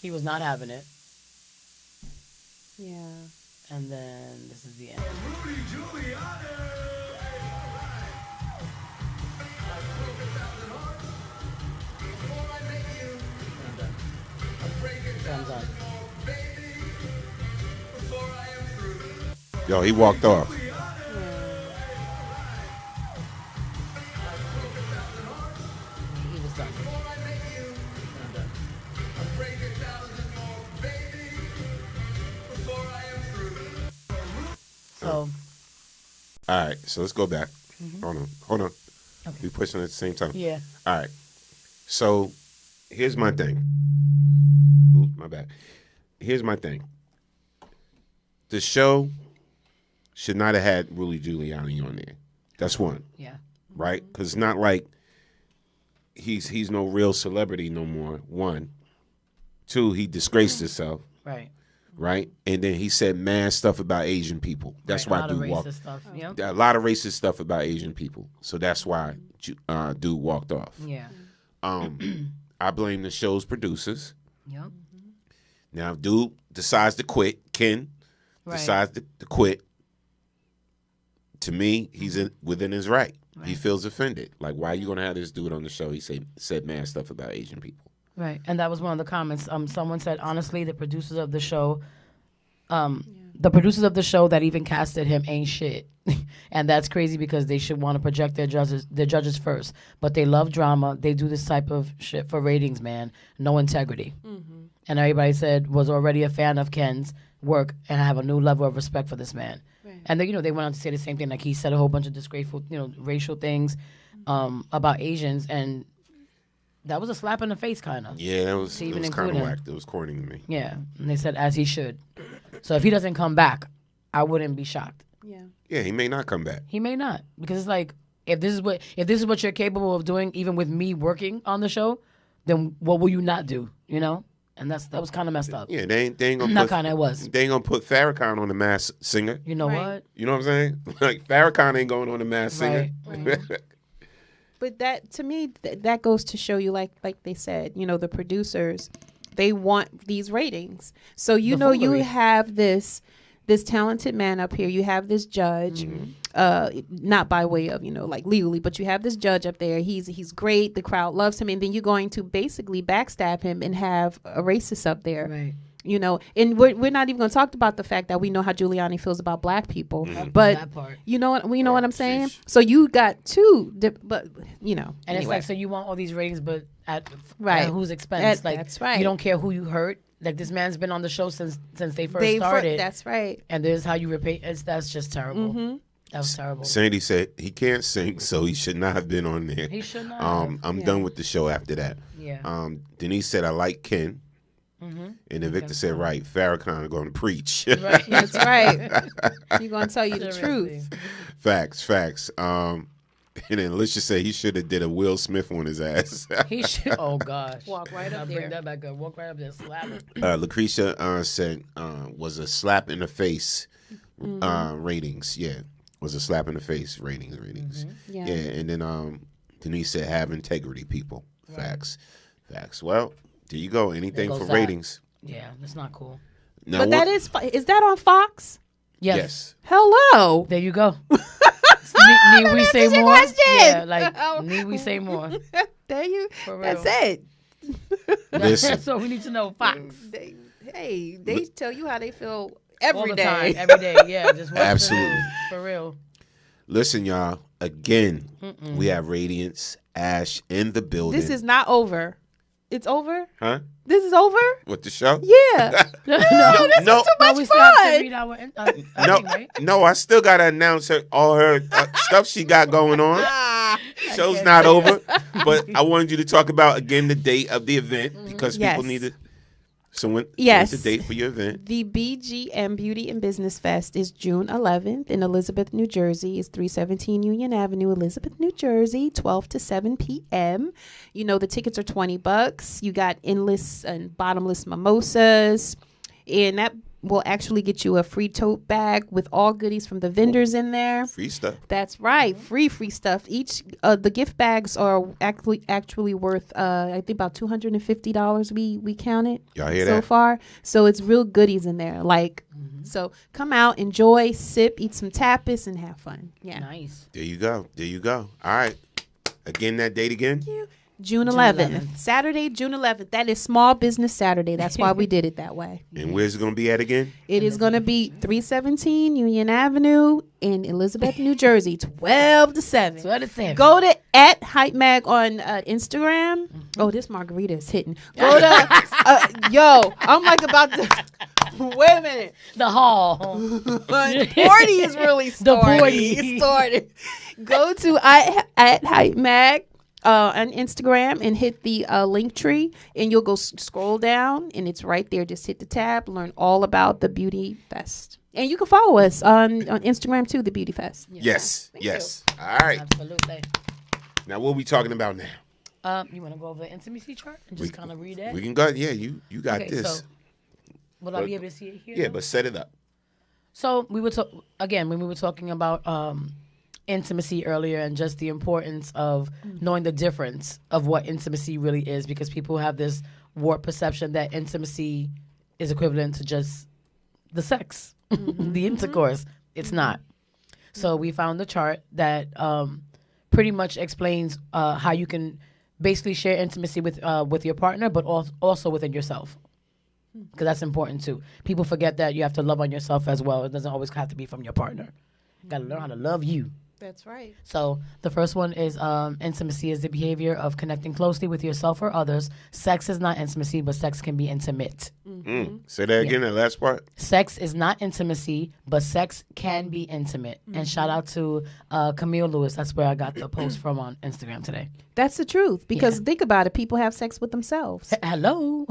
He was not having it. Yeah. And then this is the end. Yo, he walked off. He was done. So. All right, so let's go back. Mm-hmm. Hold on. Okay. We pushing at the same time. Yeah. All right. So here's my thing. Ooh, my bad. Here's my thing. The show should not have had Rudy Giuliani on there. That's one. Yeah. Right? Because it's not like he's no real celebrity no more. One. Two, he disgraced himself. Right. Right? And then he said mad stuff about Asian people. That's why dude walked. A lot of racist stuff about Asian people. So that's why dude walked off. Yeah. I blame the show's producers. Yep. Now, if dude decides to quit, Ken decides to quit, to me, he's within his right. He feels offended. Like, why are you going to have this dude on the show? He said mad stuff about Asian people. Right, and that was one of the comments. Someone said, honestly, the producers of the show, that even casted him ain't shit, and that's crazy because they should want to project their judges first. But they love drama. They do this type of shit for ratings, man. No integrity. Mm-hmm. And everybody was already a fan of Ken's work, and I have a new level of respect for this man. Right. And they went on to say the same thing. Like, he said a whole bunch of disgraceful, racial things about Asians, and that was a slap in the face, kind of. Yeah, it was kind of whack. It was corny to me. Yeah, and they said as he should. So if he doesn't come back, I wouldn't be shocked. Yeah. Yeah, he may not come back. He may not, because it's like, if this is what you're capable of doing, even with me working on the show, then what will you not do? And that was kind of messed up. Yeah, they ain't gonna. Not kind of was. They ain't gonna put Farrakhan on the Masked Singer. You know what? You know what I'm saying? Like, Farrakhan ain't going on the Masked Singer. Right. But that, to me, that goes to show you, like they said, the producers, they want these ratings. So you have this talented man up here. You have this judge, not by way of like legally, but you have this judge up there. He's great. The crowd loves him, and then you're going to basically backstab him and have a racist up there. Right. And we're not even going to talk about the fact that we know how Giuliani feels about black people, but that part. you know what I'm saying. So you got two, but and it's like, so you want all these ratings, but at whose expense? That's right. You don't care who you hurt. Like, this man's been on the show since they first started. That's right. And this is how you repay. That's just terrible. Mm-hmm. That was terrible. Sandy said he can't sing, so he should not have been on there. He should not. I'm done with the show after that. Yeah. Denise said I like Ken. Mm-hmm. And then Victor said, right, Farrakhan going to preach. Right. That's right. He's going to tell you the truth. Facts. And then Alicia said he should have did a Will Smith on his ass. He should. Oh, gosh. Walk right up there. Bring that back up. Walk right up there, slap it. Lucretia said was a slap in the face ratings. Yeah, was a slap in the face ratings. Mm-hmm. Yeah, and then Denise said have integrity, people. Facts. Well, there you go. Anything for ratings. Yeah, that's not cool. Now, but that is that on Fox? Yes. Hello. There you go. Need we say more? Yeah, need we say more? There you. For real. That's it. Listen. That's what we need to know. Fox. They tell you how they feel every day. Time, every day. Yeah, just absolutely for real. Listen, y'all. Again, we have Radiance Ash in the building. This is not over. It's over? Huh? This is over? With the show? Yeah. This is too much fun. No, I still got to announce all her stuff she got going on. Show's not over. But I wanted you to talk about, again, the date of the event because people need it. So when's the date for your event? The BGM Beauty and Business Fest is June 11th in Elizabeth, New Jersey. It's 317 Union Avenue, Elizabeth, New Jersey, 12 to 7 p.m. The tickets are $20. You got endless and bottomless mimosas. And that will actually get you a free tote bag with all goodies from the vendors in there. Free stuff. That's right. Free stuff. Each the gift bags are actually worth I think about $250 we counted so far. So it's real goodies in there. So come out, enjoy, sip, eat some tapas, and have fun. Yeah. Nice. There you go. All right. Again, that date again? June 11th. Saturday, June 11th. That is Small Business Saturday. That's why we did it that way. And where's it going to be at again? It is going to be 317 Union Avenue in Elizabeth, New Jersey, 12 to 7. 12 to 7. Go to @HypeMag on Instagram. Oh, this margarita is hitting. Go to, I'm like about to, wait a minute. The hall. The party is really started. Go to @HypeMag. On Instagram and hit the link tree and you'll go scroll down and it's right there. Just hit the tab, learn all about the Beauty Fest. And you can follow us on Instagram too, The Beauty Fest. Yes. All right. Absolutely. Now, what are we talking about now? You want to go over the intimacy chart and just kind of read that? We can go. Yeah, you got Okay, this. so will I be able to see it here? Yeah, though? but set it up. So we were again when we were talking about intimacy earlier and just the importance of knowing the difference of what intimacy really is, because people have this warped perception that intimacy is equivalent to just the sex, the intercourse. It's not. So we found the chart that pretty much explains how you can basically share intimacy with your partner, but also within yourself. Because that's important too. People forget that you have to love on yourself as well. It doesn't always have to be from your partner. You got to learn how to love you. That's right. So the first one is intimacy is the behavior of connecting closely with yourself or others. Sex is not intimacy, but sex can be intimate. Say that again, that last part. Sex is not intimacy, but sex can be intimate. And shout out to Camille Lewis. That's where I got the post from on Instagram today. That's the truth. Because think about it. People have sex with themselves. Hello.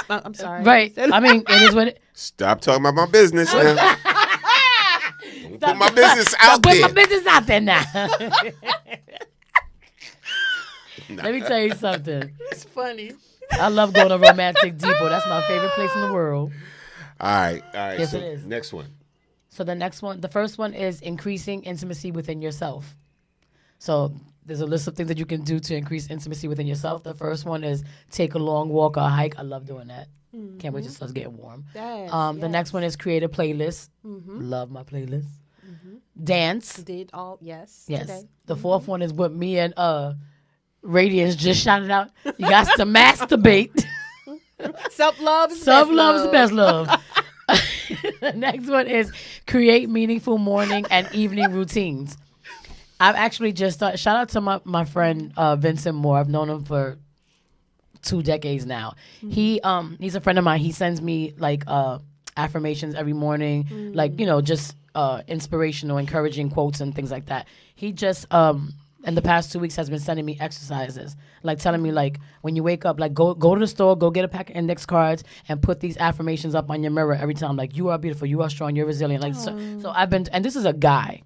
I'm sorry. Right. I mean, it is what it... Stop talking about my business now. Put my business out there. Put my business out there now. Let me tell you something. It's funny. I love going to Romantic Depot. That's my favorite place in the world. All right. Yes, so it is. Next one. So the first one is increasing intimacy within yourself. So there's a list of things that you can do to increase intimacy within yourself. The first one is take a long walk or a hike. I love doing that. Can't wait till it starts getting warm. Yes, The next one is create a playlist. Love my playlist. Dance. Yes. Today. The fourth one is what me and Radiance just shouted out. You got to masturbate. Self-love is Self-love is the best love. The next one is create meaningful morning and evening routines. I've actually just started. Shout out to my friend Vincent Moore. I've known him for 2 decades now. He's a friend of mine. He sends me like affirmations every morning, like just inspirational, encouraging quotes and things like that. He just in the past 2 weeks has been sending me exercises, like telling me like when you wake up, like go to the store, go get a pack of index cards and put these affirmations up on your mirror every time, like you are beautiful, you are strong, you're resilient. Like so I've been, and this is a guy,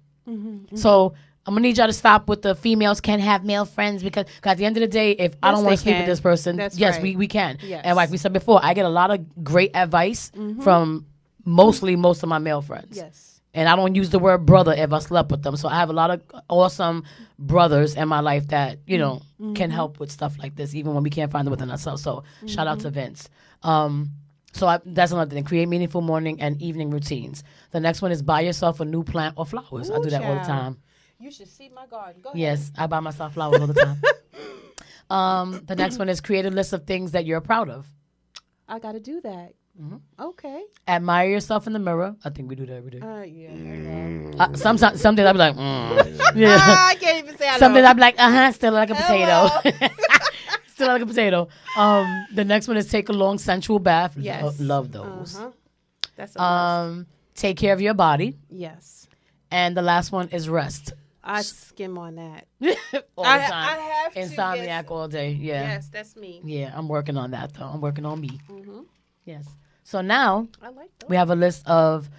so I'm gonna need y'all to stop with the females can't have male friends because at the end of the day, if I don't want to sleep with this person, yes, we can. Yes. And like we said before, I get a lot of great advice from most of my male friends. Yes. And I don't use the word brother if I slept with them. So I have a lot of awesome brothers in my life that, can help with stuff like this, even when we can't find them within ourselves. So shout out to Vince. That's another thing. Create meaningful morning and evening routines. The next one is buy yourself a new plant or flowers. I do that all the time. You should see my garden. Go ahead. Yes, I buy myself flowers all the time. The next one is create a list of things that you're proud of. I got to do that. Okay. Admire yourself in the mirror. I think we do that every day. Yeah. Some days I'll be like, yeah. I can't even say I Some know. days I'll be like, still like a potato. Still like a potato. The next one is take a long sensual bath. Yes. Love those. That's a must. Take care of your body. Yes. And the last one is rest. I skim on that. All the time. I have to. Insomniac Yes. all day. Yeah. Yes, that's me. Yeah, I'm working on that though. I'm working on me. Yes. So now I like those. we have a list of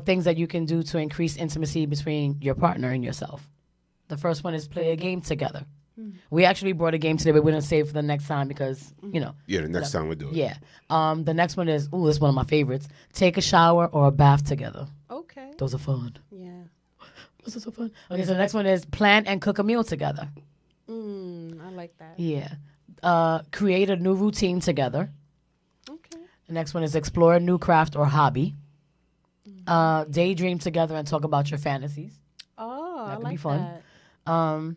things that you can do to increase intimacy between your partner and yourself. The first one is play a game together. We actually brought a game today, but we're going to save it for the next time because, Yeah, the next time we do it. Yeah. The next one is, this is one of my favorites. Take a shower or a bath together. Okay. Those are fun. Yeah. Those are so fun. Okay, so the next one is plan and cook a meal together. I like that. Yeah. Create a new routine together. Okay. The next one is explore a new craft or hobby. Daydream together and talk about your fantasies. Oh, That I could like be fun. that.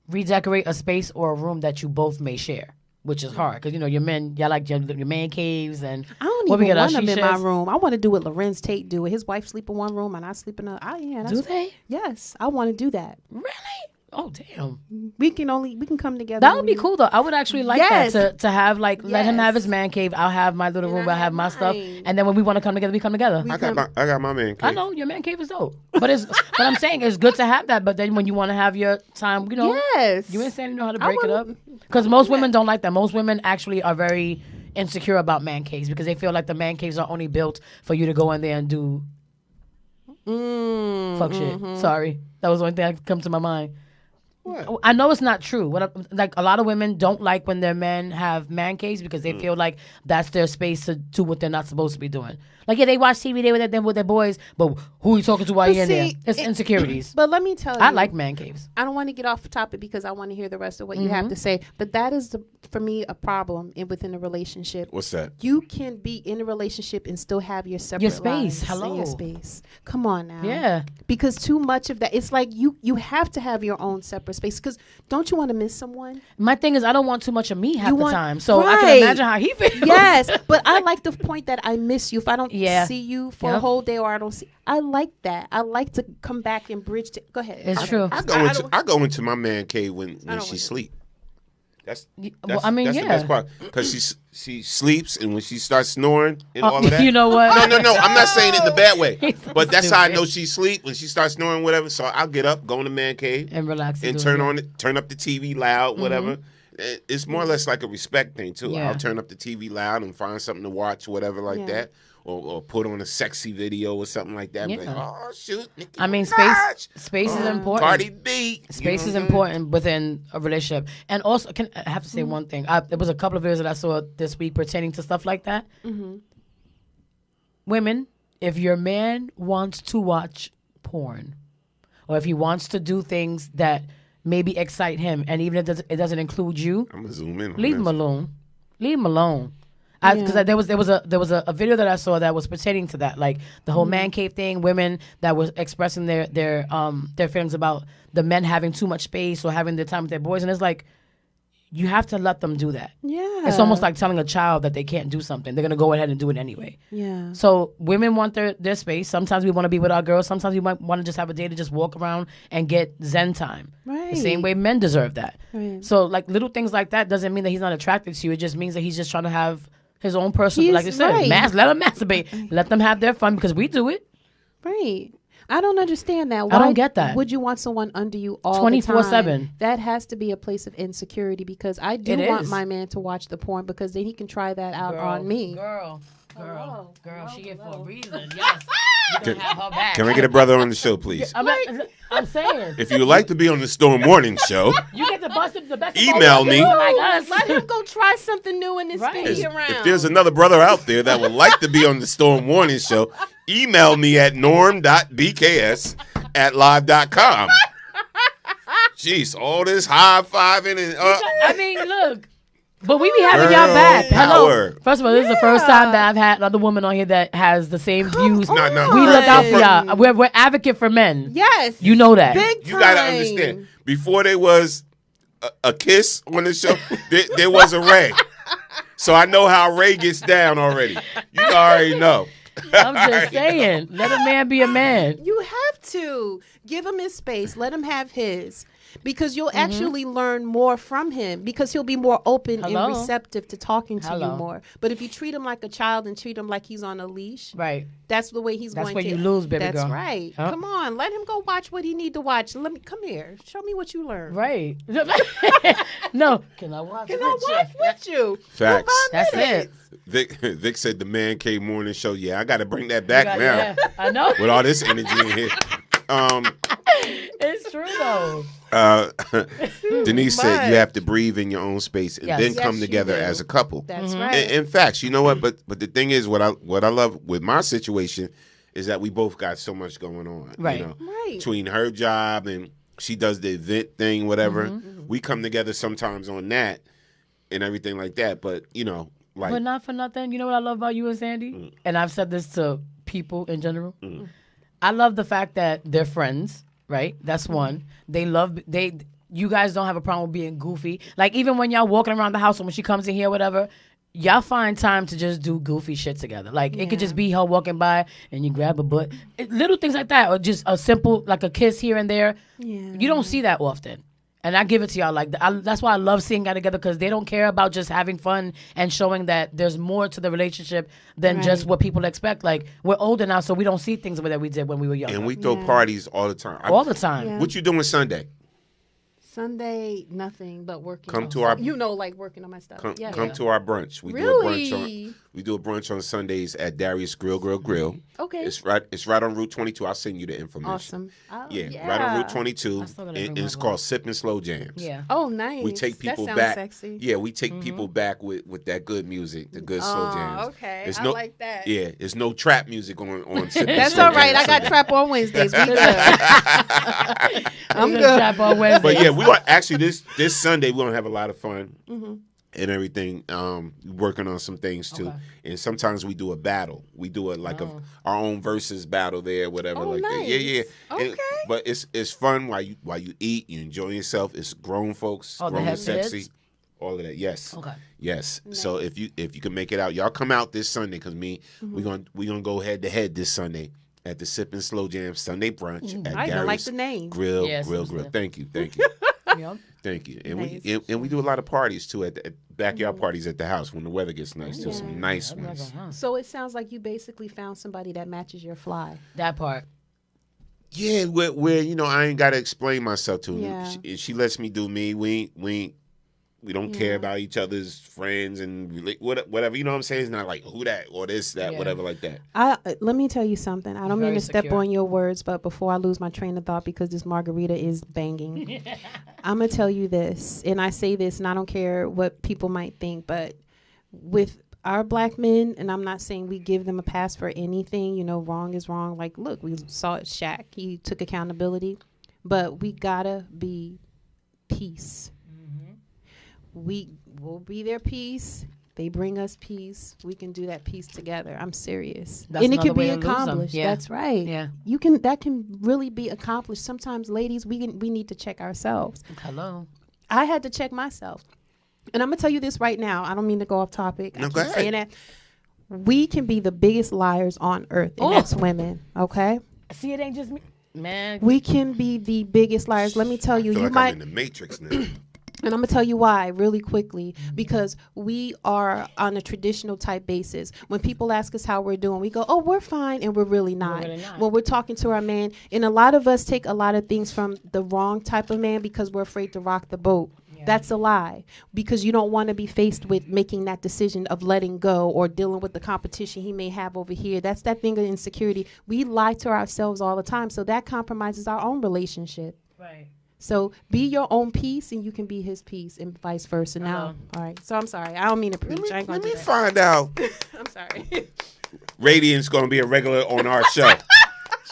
Redecorate a space or a room that you both may share, which is hard because your men, y'all like your man caves and I don't what we even get, want our them in my she-sheds? room. I want to do what Lorenz Tate do. His wife sleep in one room and I sleep in another. Do they? Yes, I want to do that. Really? Oh, damn. We can come together. That would be cool though. I would actually like Yes. that to have let him have Yes. his man cave. I'll have my little And room. I I'll have my have stuff. mine. And then when we want to come together, we come together. I got my man cave. I know your man cave is dope, but I'm saying it's good to have that. But then when you want to have your time, Yes. you ain't saying you know how to break it up. Because most women don't like that. Most women actually are very insecure about man caves because they feel like the man caves are only built for you to go in there and do Fuck shit. Sorry. That was the only thing that come to my mind. I know it's not true. Like a lot of women don't like when their men have man caves because they feel like that's their space to do what they're not supposed to be doing. Like, yeah, they watch TV, they with their boys, but who are you talking to while you're in there? It's insecurities. But let me tell you, I like man caves. I don't want to get off the topic because I want to hear the rest of what you have to say. But that is, for me, a problem within a relationship. What's that? You can be in a relationship and still have your separate space. lives Hello. and your space. Come on now. Yeah. Because too much of that, it's like you have to have your own separate space. Because don't you want to miss someone? My thing is, I don't want too much of me half the time. So I Right. can imagine how he feels. Yes, but I like the point that I miss you. If I don't Yeah. see you for a whole day, or I don't see, I like that. I like to come back and bridge. Go ahead. It's true. I go into my man cave when she sleep. That's I mean, that's yeah. the best part because she sleeps, and when she starts snoring and all of that. You know what? No. I'm not saying it in the bad way, So but that's how I stupid. know she sleep when she starts snoring, whatever. So I'll get up, go in the man cave, and relax, and turn up the TV loud, whatever. It's more or less like a respect thing too. Yeah. I'll turn up the TV loud and find something to watch, whatever, like that. Or put on a sexy video or something like that. Yeah. Like, oh shoot! Nicki I mean, Minaj. space is important. Cardi B. Space is important within a relationship. And also, I have to say one thing. There was a couple of videos that I saw this week pertaining to stuff like that. Women, if your man wants to watch porn, or if he wants to do things that maybe excite him, and even if it doesn't include you, I'm gonna zoom in. leave him alone. Leave him alone. Because there was a video that I saw that was pertaining to that, like the whole man cave thing. Women that was expressing their feelings about the men having too much space or having their time with their boys, and it's like, you have to let them do that. Yeah. It's almost like telling a child that they can't do something. They're gonna go ahead and do it anyway. Yeah. So women want their space. Sometimes we want to be with our girls. Sometimes we might want to just have a day to just walk around and get zen time. Right. The same way men deserve that. Right. So like little things like that doesn't mean that he's not attracted to you. It just means that he's just trying to have his own personal, like you said, right. let them masturbate. Let them have their fun because we do it. Right. I don't understand that. I don't get that. Would you want someone under you all the time? 24/7. That has to be a place of insecurity because I do It want is. my man to watch the porn because then he can try that out on me. Girl, she here for a reason. Yes. Can, can I get a brother on the show, please? I'm saying. If you would like to be on the Storm Morning Show, You get the best Email me. Like us. Let him go try something new in this Right. speedy around. if there's another brother out there that would like to be on the Storm Morning Show, email me at norm.bks@live.com. Jeez, all this high-fiving and I mean, look. But we be having y'all back. Hello. power. First of all, this is the first time that I've had another woman on here that has the same views. No. We look out for y'all. We're advocate for men. Yes. You know that. Big You gotta understand. Before there was a kiss on the show, there was a Ray. So I know how Ray gets down already. You already know. I'm just saying. Let a man be a man. You have to give him his space. Let him have his. Because you'll actually learn more from him because he'll be more open Hello? and receptive to talking to Hello? you more. But if you treat him like a child and treat him like he's on a leash, Right. that's the way he's That's going where to. you lose, baby That's girl. right. Huh? Come on, let him go watch what he need to watch. Let me come here. Show me what you learned. Right. No. Can I watch? Can I watch with you? Facts. That's it. Vic said the Man Cave Morning Show. Yeah, I got to bring that back now. Yeah, I know. With all this energy in here. It's true though. Denise said you have to breathe in your own space and Yes. then Yes, come you together do. as a couple. That's Mhm. right. In facts, you know what? But the thing is, what I love with my situation is that we both got so much going on. Right. You know, Right. between her job and she does the event thing, whatever. Mm-hmm. We come together sometimes on that and everything like that. But you know, like But not for nothing. You know what I love about you and Sandy? And I've said this to people in general. I love the fact that they're friends, right? That's one. You guys don't have a problem with being goofy. Like even when y'all walking around the house or when she comes in here, whatever, y'all find time to just do goofy shit together. Like it could just be her walking by and you grab a butt. Little things like that, or just a simple like a kiss here and there. Yeah. You don't see that often. And I give it to y'all. Like that's why I love seeing y'all together because they don't care about just having fun and showing that there's more to the relationship than just what people expect. Like we're older now, so we don't see things that we did when we were younger. and we throw parties all the time. All the time. Yeah. What you doing Sunday? Sunday, nothing but working. Come on to our- like working on my stuff. Come, Yeah. come to our brunch. We Really? do a brunch on Sundays at Darius Grill. Okay. It's right on Route 22. I'll send you the information. Awesome. Oh, Yeah, right on Route 22. I still gotta And bring it's my called Sip and Slow Jams. Yeah. Oh, nice. We take people that sounds back. Sexy. Yeah, we take people back with that good music, the good slow jams. Okay. It's I like that. Yeah, it's no trap music on Sip and That's Slow all right. Jams I got Sunday. trap on Wednesdays. We good. I'm good. Trap on Wednesday. But yeah, we are actually this Sunday we're gonna have a lot of fun Mm-hmm. and everything. Working on some things too, Okay. and sometimes we do a battle. We do our own versus battle there, whatever like that. Yeah, yeah. Okay. But it's fun while you eat, you enjoy yourself. It's grown folks, Oh, the grown and head-to-heads? sexy. All of that, yes. Okay. Yes. So if you can make it out, y'all come out this Sunday because we gonna go head to head this Sunday at the Sip and Slow Jam Sunday brunch at I even like Gary's the name. Grill. Yeah, Grill. seriously. Thank you. Yep. Thank you. And Nice. we do a lot of parties too at backyard parties at the house when the weather gets nice too. Some nice ones. So it sounds like you basically found somebody that matches your fly. That part. Yeah, where I ain't gotta explain myself to her. Yeah. She lets me do me. We don't care about each other's friends and whatever. You know what I'm saying? It's not like who that or this, that, Yeah. whatever like that. Let me tell you something. I don't Very mean to step secure. on your words, but before I lose my train of thought because this margarita is banging, I'm going to tell you this. And I say this, and I don't care what people might think, but with our black men, and I'm not saying we give them a pass for anything, wrong is wrong. Like, look, we saw it, Shaq. He took accountability. But we got to be peace. We will be their peace. They bring us peace. We can do that peace together. I'm serious. That's and it another can way be to lose them. accomplished. Yeah. That's right. Yeah. That can really be accomplished. Sometimes, ladies, we need to check ourselves. Hello. I had to check myself. And I'm going to tell you this right now. I don't mean to go off topic. No, I go keep ahead. saying that. We can be the biggest liars on earth, and that's women, okay? See, it ain't just me. Man. We can be the biggest liars. Let me tell you, I feel you like might... I'm in the Matrix now. And I'm going to tell you why really quickly, because we are on a traditional type basis. When people ask us how we're doing, we go, oh, we're fine, and we're really not. When we're talking to our man, and a lot of us take a lot of things from the wrong type of man because we're afraid to rock the boat. That's a lie, because you don't want to be faced with making that decision of letting go or dealing with the competition he may have over here. That's that thing of insecurity. We lie to ourselves all the time, so that compromises our own relationship. Right. So be your own peace, and you can be his peace, and vice versa. Now, all right. So I'm sorry. I don't mean to preach. I ain't gonna Let do me that. find out. I'm sorry. Radiant's gonna be a regular on our show.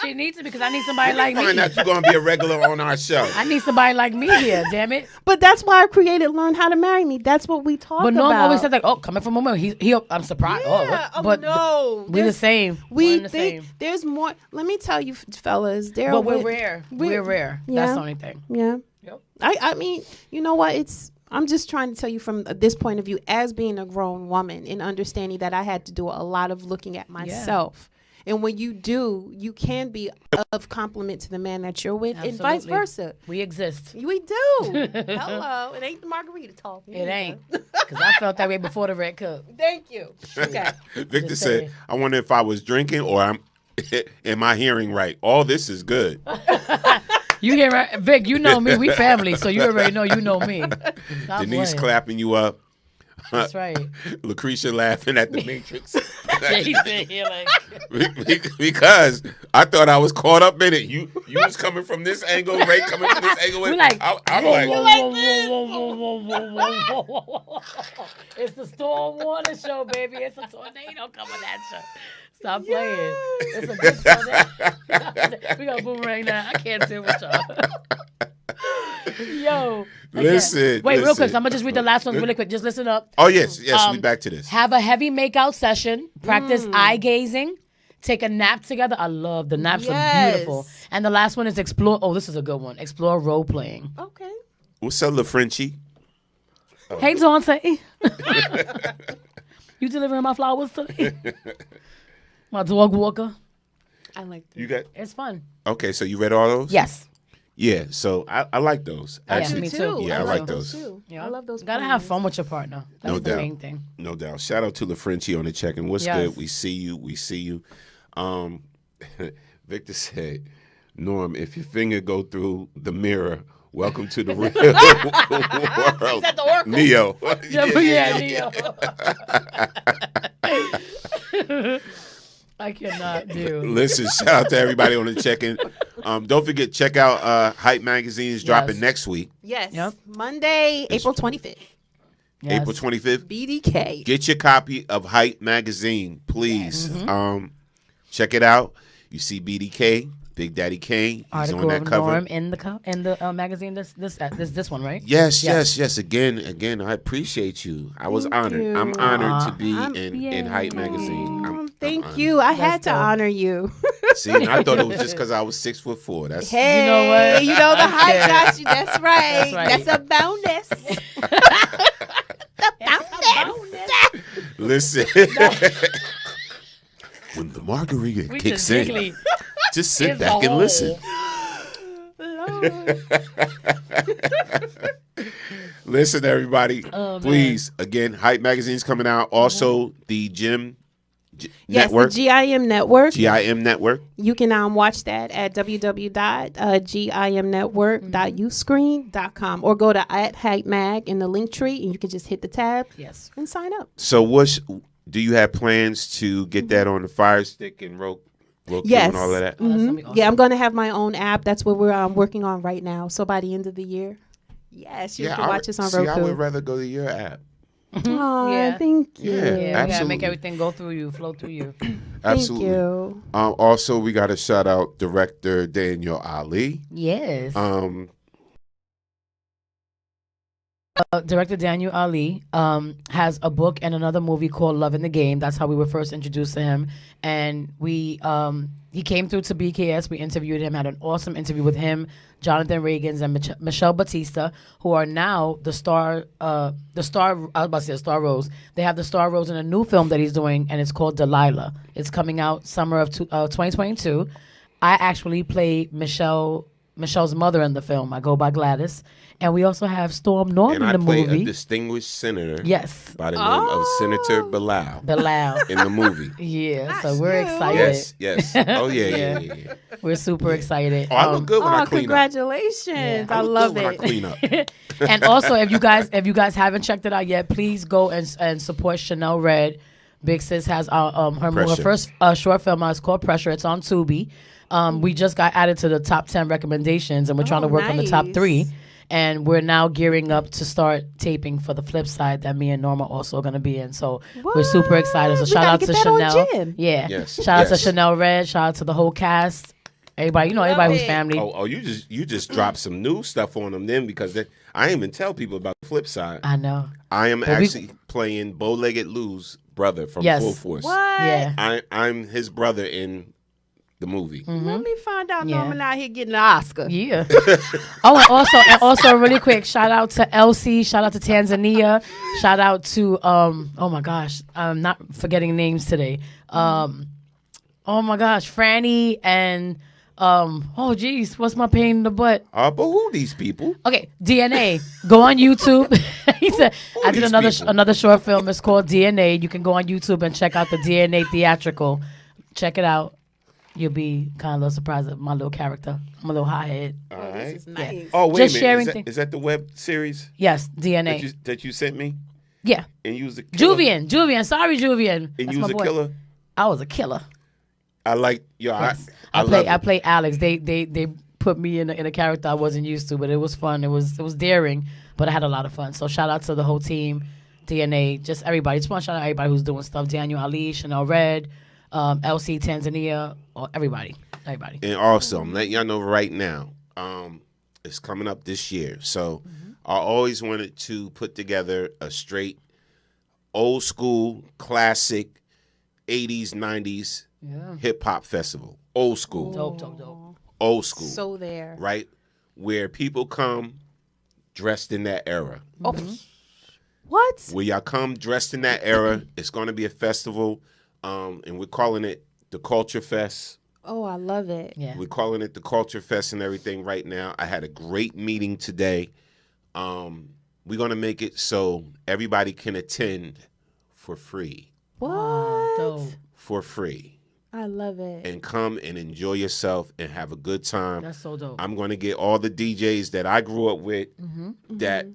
She needs to because I need somebody like me. Find out you're gonna be a regular on our show. I need somebody like me here, damn it. But that's why I created Learn How to Marry Me. That's what we talk But about. Norm always said like, oh, coming from a woman, he I'm surprised. Yeah. Oh, but no. we the same. We We're in the think same. there's more. Let me tell you, fellas. There But are we're rare. We're rare. That's the only thing. Yeah. Yep. I mean, you know what? I'm just trying to tell you from this point of view, as being a grown woman and understanding that I had to do a lot of looking at myself. And when you do, you can be of compliment to the man that you're with, and vice Absolutely. versa. We exist. We do. Hello. It ain't the margarita talk. It ain't. Because I felt that way before the red cup. Thank you. Okay. Victor Just said, saying. I wonder if I was drinking or am I hearing right? All this is good. You hear right? Vic, you know me. We family, so you already know you know me. Stop Denise playing. clapping you up. That's right. Lucretia laughing at the Matrix. Yeah, he's sitting here like... Because I thought I was caught up in it. You was coming from this angle, Ray coming from this angle. We like, I'm whoa, like, whoa, whoa, whoa, whoa, whoa, whoa, whoa. It's the Storm Warner show, baby. It's a tornado coming at you. Stop playing. It's a good tornado. We got Boomerang now. I can't deal with y'all. Yo. Listen. Wait, real quick. listen. So I'm going to just read the last one really quick. Just listen up. Oh, yes, we back to this. Have a heavy makeout session. Practice eye gazing. Take a nap together. I love the naps are beautiful. And the last one is explore. Oh, this is a good one. Explore role playing. Okay. What's up, LaFrenchie? Hey, Dante. You delivering my flowers today? My dog walker. I like that. You got? It's fun. Okay, so you read all those? Yes. Yeah, so I like those. Actually, me too. Yeah, I like those. Too. Yeah. I love those. Gotta have fun with your partner. That's No the doubt. main thing. No doubt. Shout out to LaFrenchie on the check-in. What's Yes. good? We see you. We see you. Victor said, Norm, if your finger go through the mirror, Welcome to the real world. at the Oracle. Neo. Yeah, Neo. I cannot do. Listen, shout out to everybody on the check-in. Don't forget, check out Hype Magazine is dropping next week. Yes. Monday, April 25th. Yes. April 25th. BDK. Get your copy of Hype Magazine, please. Check it out. You see BDK, Big Daddy Kane. He's Article on that of cover. Norm in the magazine. This one, right? Yes. Again, I appreciate you. I was honored. I'm honored to be in Hype Magazine. Thank you. I had to honor you. See, I thought it was just because I was 6'4". That's Hey, You know what? You know the hype got you. That's right. That's right. That's a bonus. Listen. When the margarita kicks in, just sit back and listen. Listen, everybody. Please, again, Hype Magazine's coming out. Also, the Gym Network. The GIM Network. GIM Network. You can watch that at www.gimnetwork.uscreen.com or go to @HypeMag in the link tree and you can just hit the tab and sign up. So do you have plans to get that on the Fire Stick and Roku and all of that? Awesome. Yeah, I'm going to have my own app. That's what we're working on right now. So by the end of the year, you can watch us on Roku. I would rather go to your app. Oh, thank you. Yeah, Yeah, absolutely. make everything go through you, flow through you. Absolutely. Thank you. Also, we got to shout out director Daniel Ali. Yes. Director Daniel Ali has a book and another movie called Love in the Game. That's how we were first introduced to him. And he came through to BKS. We interviewed him, had an awesome interview with him, Jonathan Reagans, and Michelle Batista, who are now the star Rose. They have the star Rose in a new film that he's doing, and it's called Delilah. It's coming out summer of 2022. I actually play Michelle's mother in the film. I go by Gladys. And we also have Storm Norton in the movie. And I play a distinguished senator. Yes. By the name of Senator Bilal. Bilal. In the movie. Yeah, so we're excited. Yes. Oh, yeah. We're super excited. Oh, I look good when I clean congratulations. up. I love when I it. clean up. And also, if you guys haven't checked it out yet, please go and support Chanel Red. Big Sis has her first short film out. It's called Pressure. It's on Tubi. We just got added to the top 10 recommendations, and we're trying to work on the top 3. And we're now gearing up to start taping for the flip side that me and Norma also going to be in. So we're super excited. So shout out to Chanel. Yeah. Yes. Shout out to Chanel Red. Shout out to the whole cast. Everybody, everybody who's family. Oh, you just dropped some new stuff on them then because I didn't even tell people about the flip side. I know. I am actually playing Bow-Legged Lou's brother from Full Force. What? Yeah. I'm his brother in the movie. Let me find out Norman out here getting an Oscar. Yeah. and also really quick, shout out to LC, shout out to Tanzania, shout out to oh my gosh, I'm not forgetting names today. Oh my gosh, Franny and oh geez, what's my pain in the butt? But who these people? Okay, DNA. Go on YouTube. He said I did another short film. It's called DNA. You can go on YouTube and check out the DNA theatrical. Check it out. You'll be kind of a little surprised at my little character. I'm a little hot-head. All right. This is nice. Yeah. Oh, wait Just a sharing minute. Is that the web series? Yes, DNA. That you sent me? Yeah. And you was a killer? Juvian. Sorry, Juvian. And That's you was my a boy. killer? I was a killer. I like, Yes. I play Alex. They put me in a character I wasn't used to, but it was fun. It was daring, but I had a lot of fun. So shout out to the whole team, DNA, just everybody. Just want to shout out everybody who's doing stuff. Daniel Ali, Chanel Red, LC Tanzania, or everybody. And also, I'm letting y'all know right now, it's coming up this year. So I always wanted to put together a straight old school, classic 80s, 90s hip hop festival. Old school. Dope. Old school. So there. Right? Where people come dressed in that era. Oh. What? Where y'all come dressed in that era. It's going to be a festival, and we're calling it the Culture Fest. Oh, I love it. Yeah. We're calling it the Culture Fest and everything right now. I had a great meeting today. We're going to make it so everybody can attend for free. What? Dope. For free. I love it. And come and enjoy yourself and have a good time. That's so dope. I'm going to get all the DJs that I grew up with Mm-hmm. that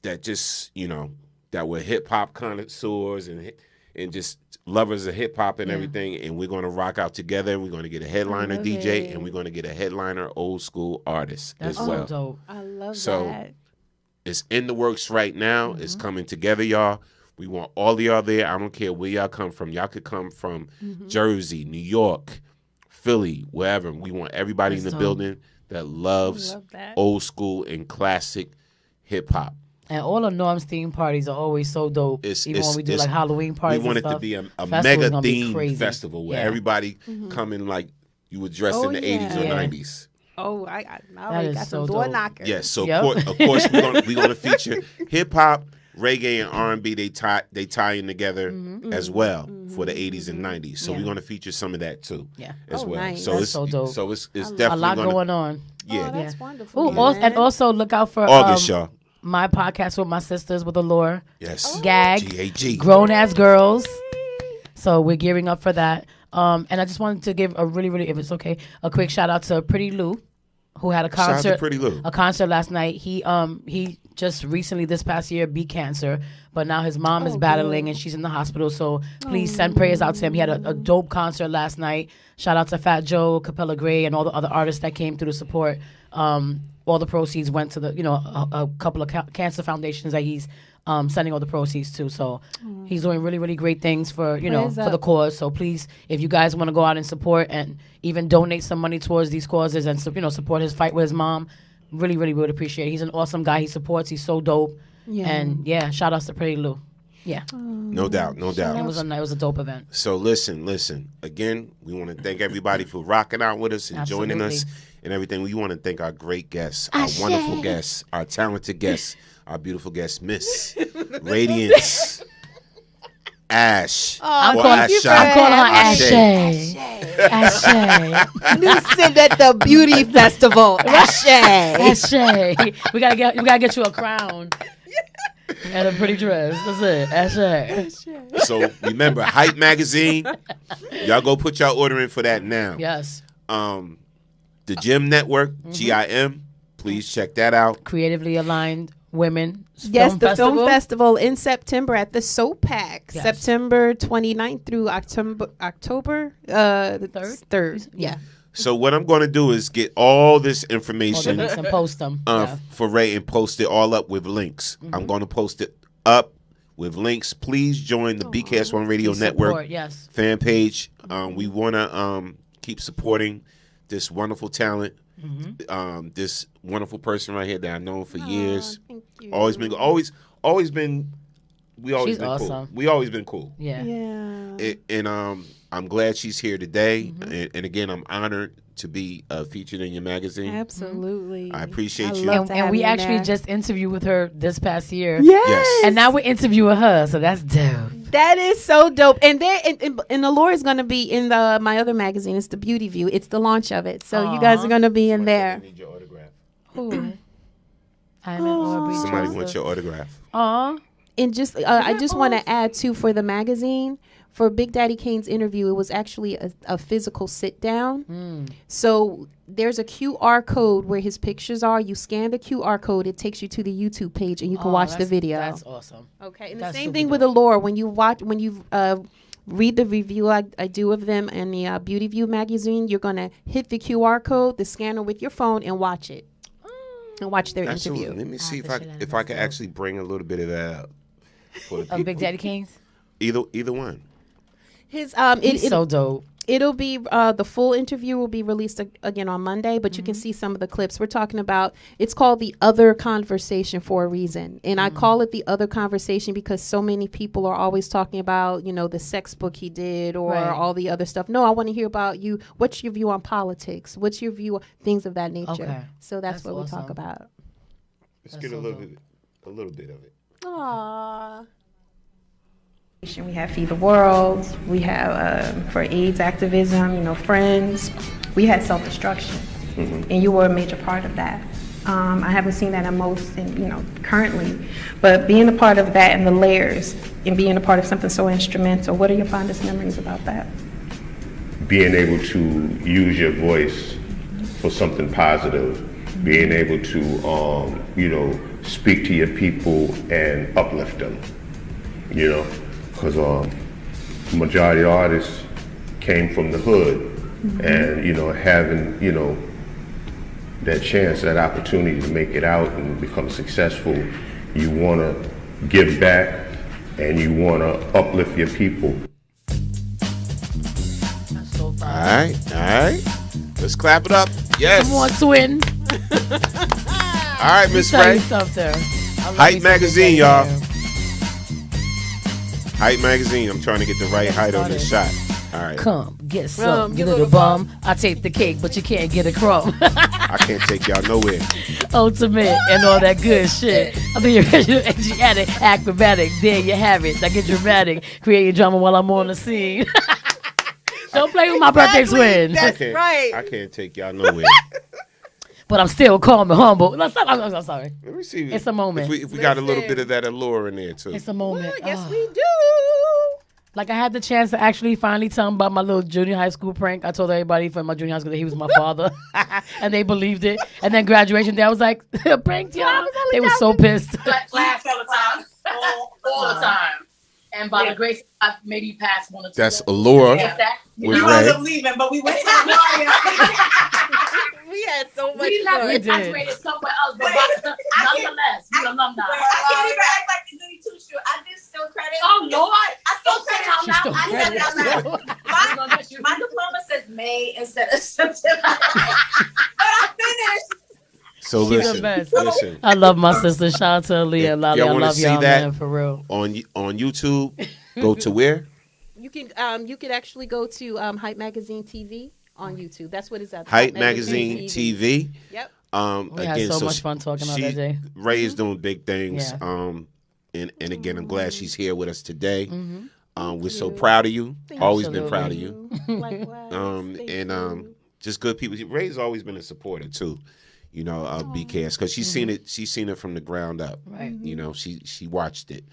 that just, that were hip hop connoisseurs and just lovers of hip hop and everything, and we're going to rock out together. We're going to get a headliner DJ and we're going to get a headliner old school artist That's as well. so dope. I love So that. it's in the works right now. It's coming together, y'all. We want all of y'all there. I don't care where y'all come from. Y'all could come from Jersey, New York, Philly, wherever. We want everybody in the building that loves old school and classic hip hop. And all the Norm's theme parties are always so dope. Even when we do like Halloween parties. We want and it to stuff. be a Festival's mega gonna be theme crazy. festival where Yeah. everybody come in like you were dressed in the 80s or 90s. Oh, I already is got so some door dope. knockers. Yes, so Yep. of course we're gonna feature hip hop, reggae, and R&B. They tie in together as well for the 80s and 90s. So we're gonna feature some of that too, as well. nice. So That's it's so dope. So it's a definitely lot gonna, going on. Yeah, Oh, that's wonderful. Ooh, and also look out for August, y'all. my podcast with my sisters with Allure. Yes, Gag, GAG. Grown Ass Girls. So we're gearing up for that. And I just wanted to give a really, if it's okay, a quick shout out to Pretty Lou, who had a Shout out to concert. Pretty Lou. A concert last night. He just recently this past year beat cancer, but now his mom is battling and she's in the hospital. So please send prayers out to him. He had a dope concert last night. Shout out to Fat Joe, Capella Gray, and all the other artists that came through to support. All the proceeds went to the a couple of cancer foundations that he's sending all the proceeds to. So he's doing really, really great things for Praise for the up. cause. So please, if you guys want to go out and support and even donate some money towards these causes and support his fight with his mom, really, really would appreciate it. He's an awesome guy. He supports. He's so dope. Yeah. And shout outs to Pretty Lou. Yeah, No doubt. it was a dope event. So listen. Again, we want to thank everybody for rocking out with us and joining us and everything. We want to thank our great guests, our wonderful guests, our talented guests, our beautiful guest, Miss Radiance Ash. I'm or calling her Ashay. Ashay. Lucid at the beauty festival. Ashay. Ashay. We gotta get you a crown and a pretty dress. That's it. Ashay. So remember, Hype Magazine. Y'all go put y'all order in for that now. Yes. The Gym Network, GIM. Please check that out. Creatively aligned women. Yes, the film festival in September at the SOPAC, Yes. September 29th through October the 3rd. Yeah. So what I'm going to do is get all this information and post them for Ray and post it all up with links. I'm going to post it up with links. Please join the BKS1 Radio Network fan page. We want to keep supporting this wonderful talent. This wonderful person right here that I've known for years. Thank you. Always been we always She's been awesome. cool. We always been cool. Yeah. And I'm glad she's here today. And again, I'm honored to be featured in your magazine. Absolutely. I appreciate you. love to have And we you in actually there. just interviewed with her this past year. Yes. And now we're interviewing her, so that's dope. That is so dope. And and Allure is going to be in my other magazine. It's the Beauty View. It's the launch of it. So you guys are going to be in there. Need your autograph. Who? I'm in Aubrey Somebody Joseph. wants your autograph. Aw. And just I just want to add too, for the magazine, for Big Daddy Kane's interview, it was actually a physical sit down. So there's a QR code where his pictures are. You scan the QR code, it takes you to the YouTube page, and you can watch the video. That's awesome. Okay, and That's the same super thing dope. with Allure. When you read the review I do of them in the Beauty View magazine, you're gonna hit the QR code, the scanner with your phone, and watch it. And watch their Absolutely. interview. Let me see if I can actually bring a little bit of that out. For the Of Big Daddy Kane's? either one. His He's so dope. It'll be the full interview will be released again on Monday, but you can see some of the clips. We're talking about, it's called The Other Conversation for a reason. And I call it The Other Conversation because so many people are always talking about, the sex book he did or Right. all the other stuff. No, I want to hear about you. What's your view on politics? What's your view on things of that nature? Okay. So that's what we awesome. talk about. Let's get a little bit of it. Aww. We have Feed the World. We have for AIDS activism, Friends. We had self-destruction, and you were a major part of that. I haven't seen that in most, currently, but being a part of that and the layers, and being a part of something so instrumental. What are your fondest memories about that? being able to use your voice for something positive, being able to, speak to your people and uplift them, because majority of artists came from the hood, and, having, that chance, that opportunity to make it out and become successful, you want to give back and you want to uplift your people. All right. Let's clap it up. Yes. Come on, twin. All right, Miss Tell Ray. you something. Hype Magazine, y'all. Hype Magazine. I'm trying to get the right height on this shot. All right. Come, get some, you little bum. I take the cake, but you can't get a crumb. I can't take y'all nowhere. Ultimate and all that good shit. I mean, original, Asiatic, acrobatic. There you have it. I get dramatic. Creating drama while I'm on the scene. Don't play with my birthday twin. I can't take y'all nowhere. But I'm still calm and humble. I'm sorry. Let me see. It's a moment. If we got a little bit of that allure in there, too. It's a moment. Yes, we do. Like, I had the chance to actually finally tell him about my little junior high school prank. I told everybody from my junior high school that he was my father. And they believed it. And then graduation day, I was like, pranked y'all. They were so pissed. Laugh all the time. All the time. And by the grace of God, maybe pass one or two. That's allure. We with wound Ray. up leaving, but we went to We had so much we fun. We graduated somewhere else, but nonetheless, we're alumni. I can't even act like the Goody Two Shoes. I did still credit. Oh, Lord. I still said it out loud. I said it out loud. My diploma says May instead of September. But I finished. So She's the best. listen. I love my sister. Shout out to Aaliyah. Lolly. I Y'all want to love see y'all, that man, for real. on YouTube? Go to where? You can actually go to Hype Magazine TV on YouTube. That's what it's at. Hype Magazine TV. Yep. We had so much fun talking about that day. Ray is doing big things. Yeah. And again, I'm glad she's here with us today. We're so proud of you. Always been proud of you. Just good people. Ray's always been a supporter too. BKS, because she's seen it. She's seen it from the ground up. Right. She watched it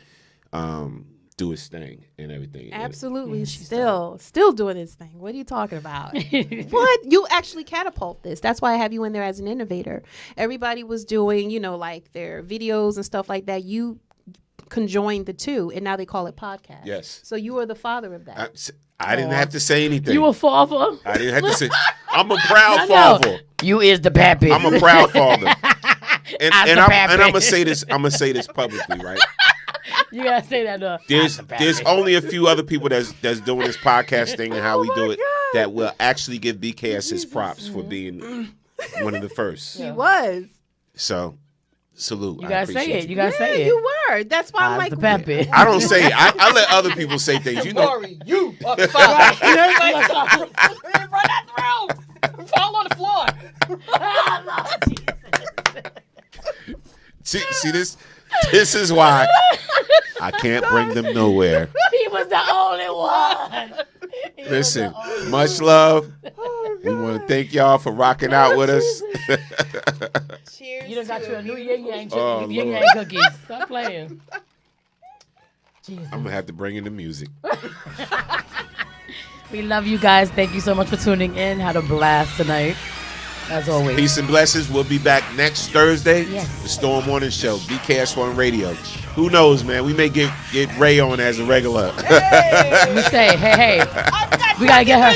do its thing and everything. Absolutely. Still doing its thing. What are you talking about? What? You actually catapult this. That's why I have you in there as an innovator. Everybody was doing, like their videos and stuff like that. You conjoined the two, and now they call it podcast. Yes. So you are the father of that. I didn't have to say anything. You a father? I didn't have to say. I'm a proud father. You is the pappy. I'm a proud father. And I'm gonna say this. I'm gonna say this publicly, right? You gotta say that. There's only a few other people that's doing this podcast thing and how we do it that will actually give BKS his props for being one of the first. He was. So, salute. You gotta say it. You. You gotta say it. You were. That's why I'm like. The pappy. I don't say it. I let other people say things. You know. Corey, you are the father. Run out the room. Fall on the floor. See this? This is why I can't bring them nowhere. He was the only one. Listen, much love. We want to thank y'all for rocking out with us. Cheers. You done got you a new yin yang Lord. cookie. Stop playing. Jesus. I'm gonna have to bring in the music. We love you guys. Thank you so much for tuning in. Had a blast tonight, as always. Peace and blessings. We'll be back next Thursday. Yes. The Storm Morning Show, BKS1 Radio. Who knows, man? We may get Ray on as a regular. We say, hey, we gotta get her.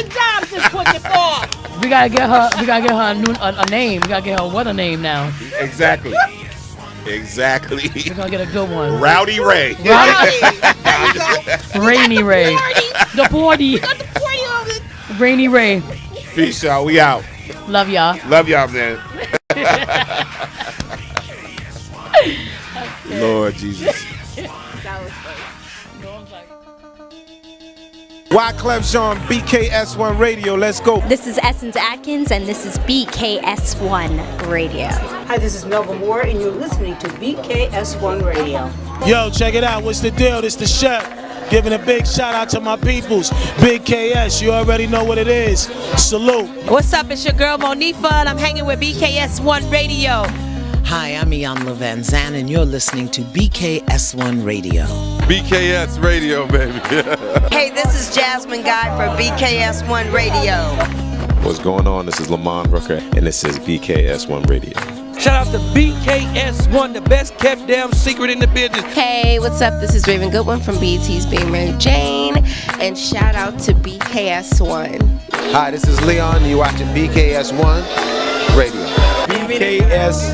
We gotta get her. We gotta get her a name. We gotta get her what a name now. Exactly. We're gonna get a good one. Rowdy Ray. Rainy Ray. The party. Rainy Ray. Peace, y'all. We out. Love y'all. Love y'all, man. Lord Jesus. Wyclef Jean, BKS1 Radio. Let's go. This is Essence Atkins, and this is BKS1 Radio. Hi, this is Melba Moore, and you're listening to BKS1 Radio. Yo, check it out. What's the deal? This the chef. Giving a big shout out to my peoples. Big KS, you already know what it is. Salute. What's up? It's your girl Monifa, and I'm hanging with BKS1 Radio. Hi, I'm Ian Levan Zan, and you're listening to BKS1 Radio. BKS Radio, baby. Hey, this is Jasmine Guy for BKS1 Radio. What's going on? This is Lamont Rooker, and this is BKS1 Radio. Shout out to BKS1, the best kept damn secret in the business. Hey, what's up? This is Raven Goodwin from BET's Being Mary Jane. And shout out to BKS1. Hi, this is Leon. You're watching BKS1 Radio. BKS